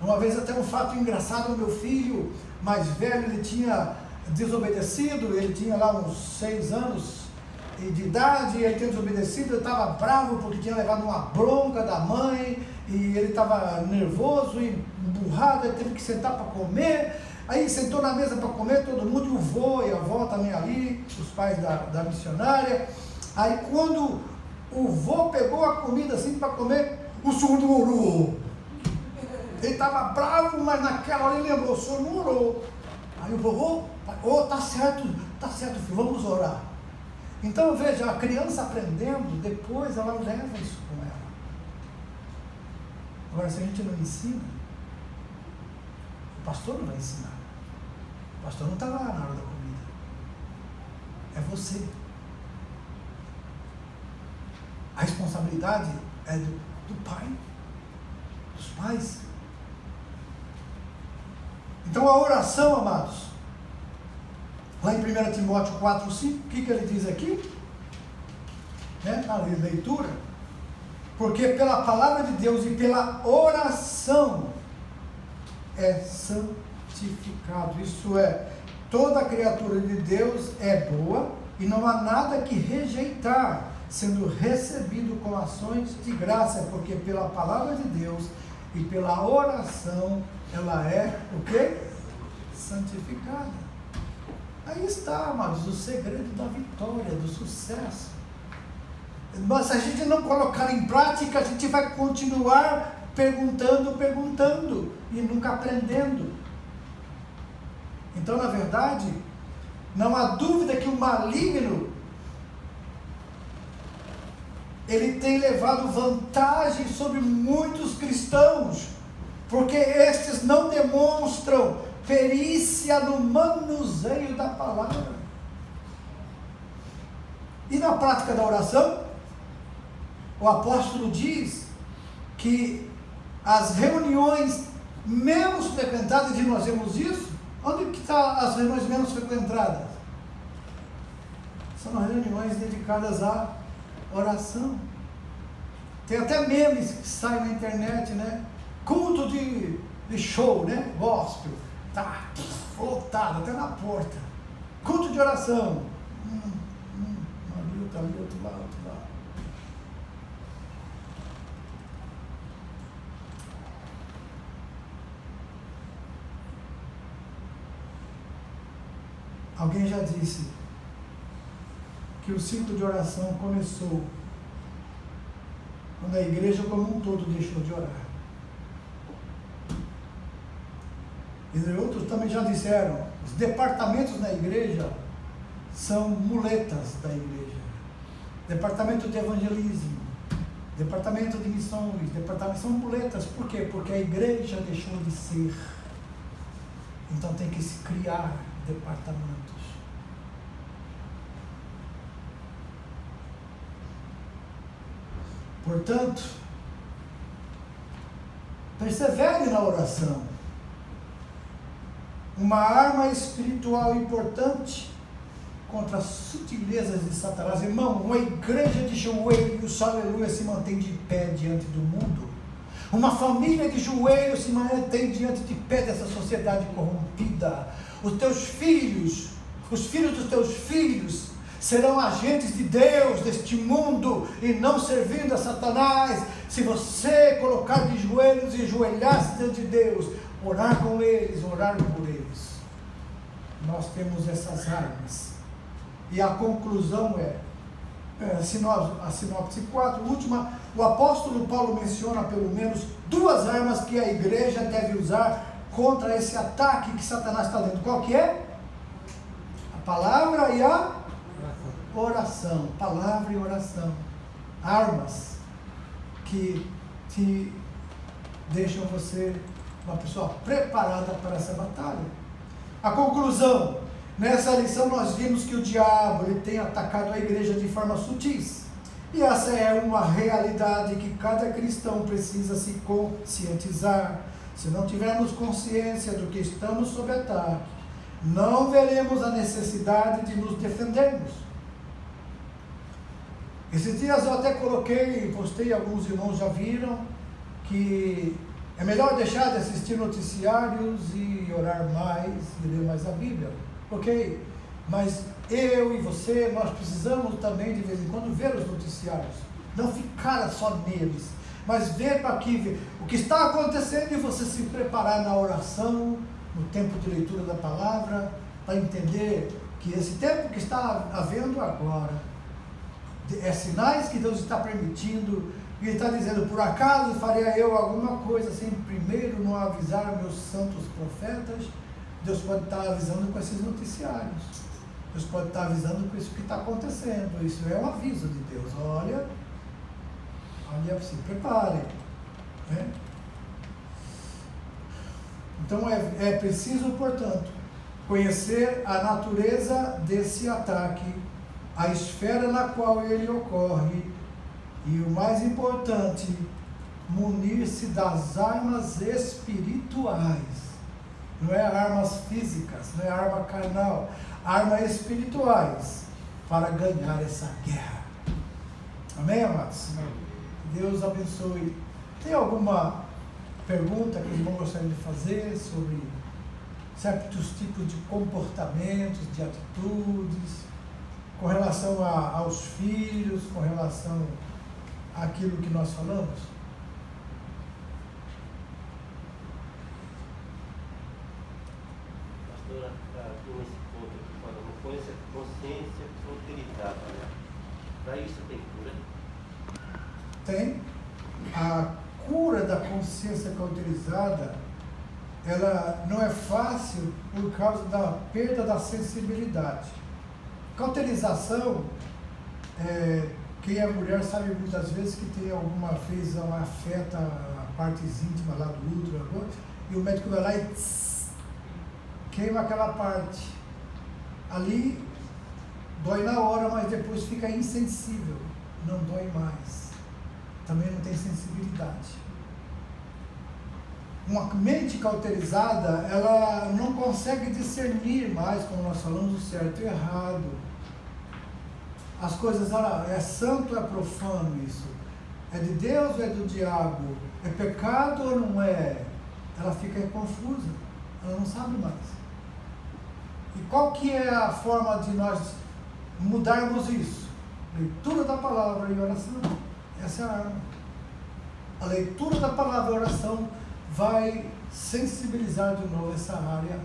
Uma vez até um fato engraçado, o meu filho mais velho, ele tinha desobedecido, ele tinha lá uns 6 anos de idade, ele tinha desobedecido, ele estava bravo porque tinha levado uma bronca da mãe, e ele estava nervoso e emburrado, ele teve que sentar para comer. Aí sentou na mesa para comer, todo mundo, e o vô e a avó também ali, os pais da missionária. Aí quando o vô pegou a comida assim para comer, o senhor não orou. Ele estava bravo, mas naquela hora ele lembrou, o senhor não orou. Aí o vô, tá certo filho, vamos orar. Então veja, a criança aprendendo, depois ela leva isso com ela. Agora, se a gente não ensina, o pastor não vai ensinar. O pastor não está lá na hora da comida. É você. A responsabilidade é do pai, dos pais. Então a oração, amados, lá em 1 Timóteo 4, 5, o que ele diz aqui? Na leitura. Porque pela palavra de Deus e pela oração é santificado. Isso é, toda criatura de Deus é boa e não há nada que rejeitar, sendo recebido com ações de graça, porque pela palavra de Deus e pela oração ela é o quê? Santificada. Aí está, amados, o segredo da vitória, do sucesso. Mas se a gente não colocar em prática, a gente vai continuar perguntando e nunca aprendendo. Então, na verdade, não há dúvida que o maligno ele tem levado vantagem sobre muitos cristãos, porque estes não demonstram perícia no manuseio da palavra. E na prática da oração, o apóstolo diz que as reuniões menos frequentadas, e nós vemos isso, onde que estão as reuniões menos frequentadas? São as reuniões dedicadas à oração. Tem até memes que saem na internet, né? Culto de show, né? Gospel. Tá lotado até na porta. Culto de oração. Ali, outro lá. Alguém já disse que o ciclo de oração começou quando a igreja como um todo deixou de orar. E outros também já disseram, os departamentos na igreja são muletas da igreja. Departamento de evangelismo, departamento de missões, departamento são muletas. Por quê? Porque a igreja deixou de ser. Então tem que se criar departamentos. Portanto, persevere na oração. uma arma espiritual importante contra as sutilezas de Satanás. Irmão, uma igreja de joelhos, aleluia, se mantém de pé diante do mundo. Uma família de joelhos se mantém diante de pé dessa sociedade corrompida. Os teus filhos, os filhos dos teus filhos, serão agentes de Deus deste mundo e não servindo a Satanás, se você colocar de joelhos e ajoelhar-se diante de Deus, orar com eles, orar por eles. Nós temos essas armas. E a conclusão a sinopse 4, última, o apóstolo Paulo menciona pelo menos 2 armas que a igreja deve usar contra esse ataque que Satanás está dando. Qual que é? A palavra e a oração. Palavra e oração. Armas que te deixam você uma pessoa preparada para essa batalha. A conclusão: nessa lição nós vimos que o diabo ele tem atacado a igreja de forma sutis. E essa é uma realidade que cada cristão precisa se conscientizar. Se não tivermos consciência do que estamos sob ataque, não veremos a necessidade de nos defendermos. Esses dias eu até postei, alguns irmãos já viram, que é melhor deixar de assistir noticiários e orar mais, e ler mais a Bíblia. Ok? Mas eu e você, nós precisamos também de vez em quando ver os noticiários. Não ficar só neles, mas ver para aqui o que está acontecendo e você se preparar na oração, no tempo de leitura da palavra, para entender que esse tempo que está havendo agora é sinais que Deus está permitindo. E Ele está dizendo: por acaso faria eu alguma coisa sem primeiro não avisar meus santos profetas? Deus pode estar avisando com esses noticiários. Deus pode estar avisando com isso que está acontecendo. Isso é um aviso de Deus. Olha, se preparem. Né? Então é preciso, portanto, conhecer a natureza desse ataque, a esfera na qual ele ocorre e, o mais importante, munir-se das armas espirituais. Não é armas físicas, não é arma carnal, armas espirituais para ganhar essa guerra. Amém, amados? Amém. Deus abençoe. Tem alguma pergunta que os irmãos gostariam de fazer sobre certos tipos de comportamentos, de atitudes, com relação aos filhos, com relação àquilo que nós falamos? Pastor, com esse ponto aqui falando, com essa consciência cauterizada, né? Para isso tem cura? Tem. A cura da consciência cauterizada, ela não é fácil por causa da perda da sensibilidade. Cauterização, quem é mulher sabe muitas vezes que tem fez uma afeta a parte íntima lá do útero, e o médico vai lá e queima aquela parte. Ali dói na hora, mas depois fica insensível, não dói mais. Também não tem sensibilidade. Uma mente cauterizada, ela não consegue discernir mais, como nós falamos, o certo e o errado. As coisas, é santo ou é profano isso? É de Deus ou é do diabo? É pecado ou não é? Ela fica confusa, ela não sabe mais. E qual que é a forma de nós mudarmos isso? Leitura da palavra e oração. Essa é a arma. A leitura da palavra e oração vai sensibilizar de novo essa área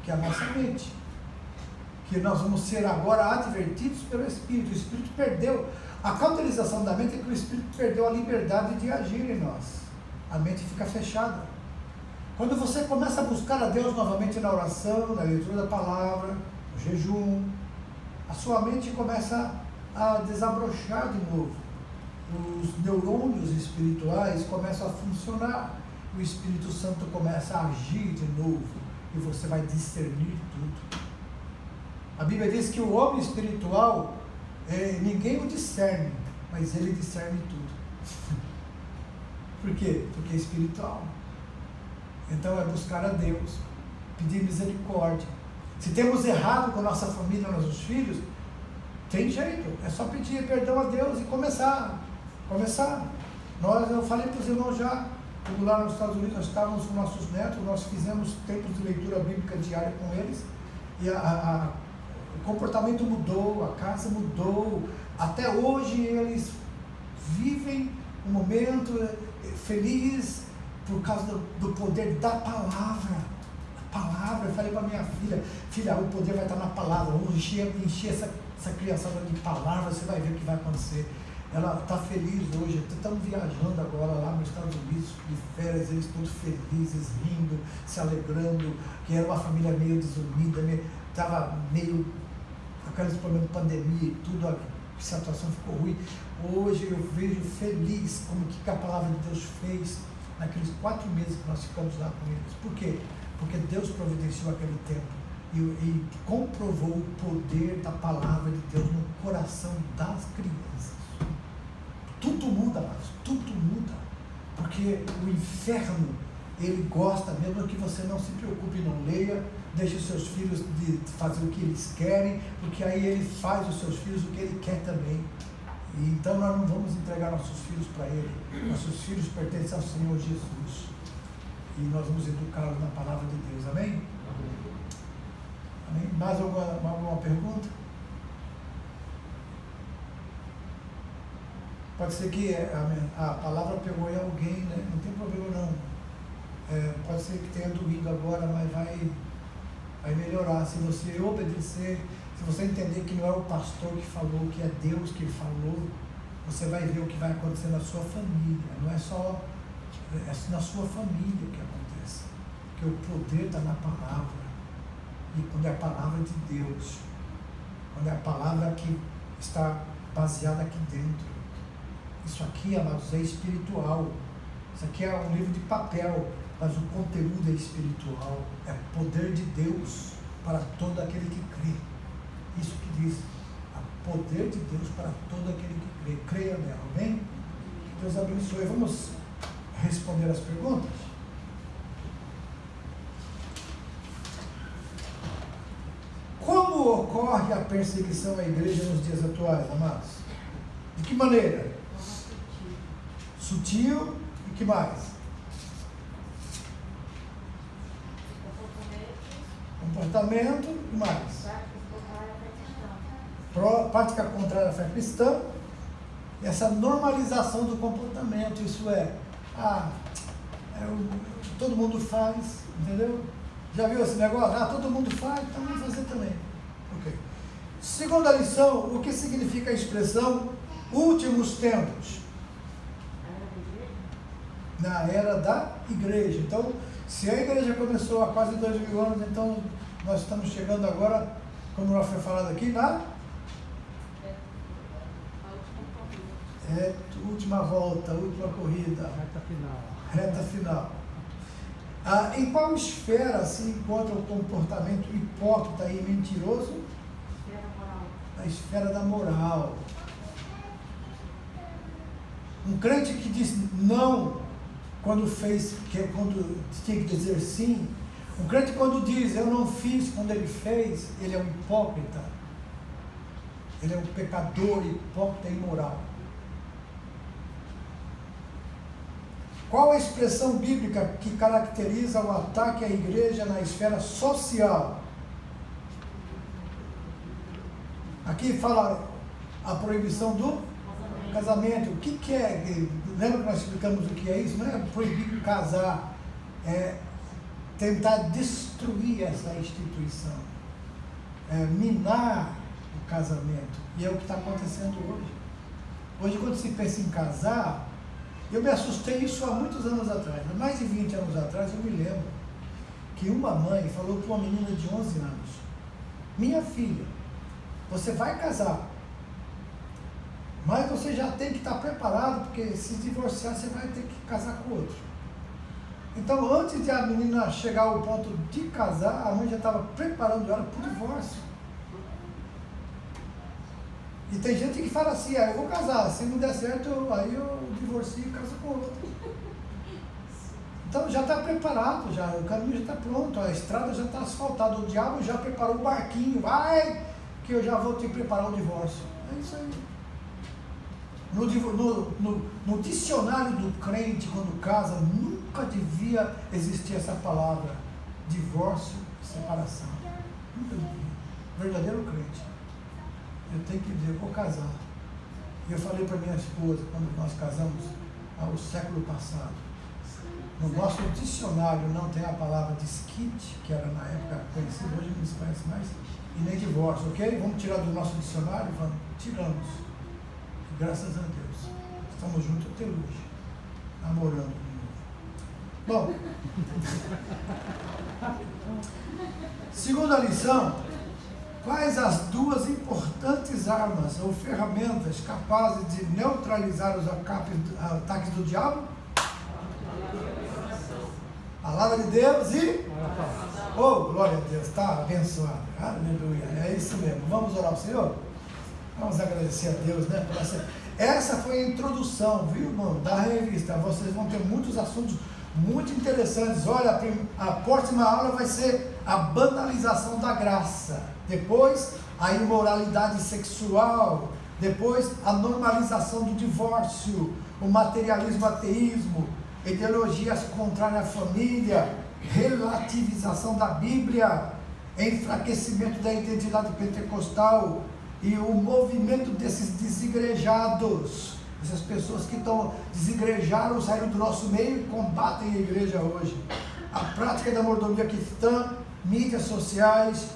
que é a nossa mente. Que nós vamos ser agora advertidos pelo Espírito. O Espírito perdeu. A cauterização da mente é que o Espírito perdeu a liberdade de agir em nós. A mente fica fechada. Quando você começa a buscar a Deus novamente na oração, na leitura da palavra, no jejum, a sua mente começa a desabrochar de novo. Os neurônios espirituais começam a funcionar. O Espírito Santo começa a agir de novo e você vai discernir tudo. A Bíblia diz que o homem espiritual, ninguém o discerne, mas ele discerne tudo. Por quê? Porque é espiritual. Então é buscar a Deus, pedir misericórdia. Se temos errado com nossa família, nossos filhos, tem jeito, é só pedir perdão a Deus e começar. Eu falei para os irmãos já, quando lá nos Estados Unidos nós estávamos com nossos netos, nós fizemos tempos de leitura bíblica diária com eles, e o comportamento mudou, a casa mudou, até hoje eles vivem um momento feliz por causa do poder da palavra. A palavra, eu falei para minha filha, o poder vai estar na palavra, vamos encher essa criançada de palavras, você vai ver o que vai acontecer. Ela está feliz hoje, estamos viajando agora lá nos Estados Unidos, de férias, eles todos felizes, rindo, se alegrando, que era uma família meio desunida, estava meio com aqueles problemas de pandemia e tudo, a situação ficou ruim. Hoje eu vejo feliz como que a palavra de Deus fez naqueles 4 meses que nós ficamos lá com eles. Por quê? Porque Deus providenciou aquele tempo e comprovou o poder da palavra de Deus no coração das crianças. Tudo muda, mas tudo muda, porque o inferno, ele gosta, mesmo que você não se preocupe, não leia, deixe os seus filhos de fazer o que eles querem, porque aí ele faz os seus filhos o que ele quer também. E então nós não vamos entregar nossos filhos para ele, nossos filhos pertencem ao Senhor Jesus, e nós vamos educá-los na palavra de Deus, amém? Amém? Mais alguma pergunta? Pode ser que a palavra pegou em alguém, né? Não tem problema não. Pode ser que tenha doído agora, mas vai melhorar. Se você obedecer, se você entender que não é o pastor que falou, que é Deus que falou, você vai ver o que vai acontecer na sua família. Não é só na sua família que acontece. Porque o poder está na palavra. E quando é a palavra de Deus, quando é a palavra que está baseada aqui dentro. Isso aqui, amados, é espiritual. Isso aqui é um livro de papel, mas o conteúdo é espiritual. É poder de Deus para todo aquele que crê. Isso que diz, o poder de Deus para todo aquele que crê. Creia nela, amém? Que Deus abençoe. Vamos responder as perguntas? Como ocorre a perseguição à igreja nos dias atuais, amados? De que maneira? Sutil e que mais? Comportamento e mais? Prática contrária à fé cristã. E essa normalização do comportamento, isso todo mundo faz, entendeu? Já viu esse negócio? Todo mundo faz, então vamos fazer também. Ok. Segunda lição, o que significa a expressão últimos tempos? Na era da igreja. Então, se a igreja começou há quase 2000 anos, então nós estamos chegando agora, como já foi falado aqui, na última volta, última corrida. Reta final. Em qual esfera se encontra o comportamento hipócrita e mentiroso? Na esfera da moral. Um crente que diz não quando tinha que dizer sim. Um crente quando diz eu não fiz quando ele fez, ele é um hipócrita. Ele é um pecador, hipócrita e imoral. Qual a expressão bíblica que caracteriza o ataque à igreja na esfera social? Aqui fala a proibição do casamento. O que é? Lembra que nós explicamos o que é isso? Não é proibir casar, é tentar destruir essa instituição, minar o casamento. E é o que está acontecendo hoje. Hoje, quando se pensa em casar, eu me assustei isso há muitos anos atrás, há mais de 20 anos atrás, eu me lembro que uma mãe falou para uma menina de 11 anos: minha filha, você vai casar, mas você já tem que estar preparado, porque se divorciar você vai ter que casar com outro. Então, antes de a menina chegar ao ponto de casar, a mãe já estava preparando ela para o divórcio. E tem gente que fala assim: eu vou casar, se não der certo, aí eu divorcio e caso com outro. Então já está preparado, já, o caminho já está pronto, a estrada já está asfaltada, o diabo já preparou o barquinho, vai que eu já vou te preparar o divórcio. É isso aí. No dicionário do crente, quando casa, nunca devia existir essa palavra, divórcio e separação. Nunca devia. Verdadeiro crente. Eu tenho que dizer, vou casar. E eu falei para minha esposa, quando nós casamos, ao século passado, no nosso dicionário não tem a palavra desquite, que era na época conhecida, hoje não se conhece mais, e nem divórcio, ok? Vamos tirar do nosso dicionário? Vamos. Tiramos. E graças a Deus. Estamos juntos até hoje. Namorando de novo. Bom. Segunda lição. Quais as duas importantes armas ou ferramentas capazes de neutralizar os ataques do diabo? Palavra de Deus e... Oh, glória a Deus, está abençoado. Aleluia, é isso mesmo. Vamos orar ao Senhor? Vamos agradecer a Deus, né? Essa foi a introdução, viu, irmão, da revista. Vocês vão ter muitos assuntos muito interessantes. Olha, a próxima aula vai ser a banalização da graça. Depois, a imoralidade sexual. Depois, a normalização do divórcio. O materialismo, ateísmo. Ideologias contrárias à família. Relativização da Bíblia. Enfraquecimento da identidade pentecostal. E o movimento desses desigrejados. Essas pessoas que estão desigrejaram, saíram do nosso meio e combatem a igreja hoje. A prática da mordomia cristã, mídias sociais,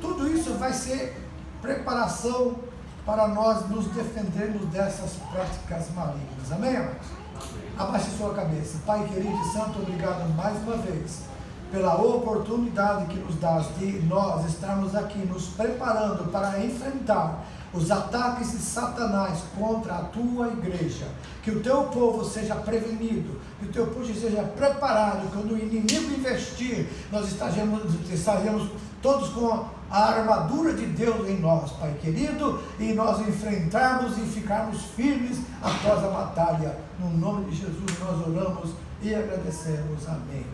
tudo isso vai ser preparação para nós nos defendermos dessas práticas malignas. Amém, amados? Abaixe sua cabeça. Pai querido e santo, obrigado mais uma vez pela oportunidade que nos dá de nós estarmos aqui nos preparando para enfrentar os ataques de Satanás contra a tua igreja. Que o teu povo seja prevenido, que o teu povo seja preparado, quando o inimigo investir, nós estaremos todos com a armadura de Deus em nós, Pai querido, e nós enfrentarmos e ficarmos firmes após a batalha. No nome de Jesus nós oramos e agradecemos. Amém.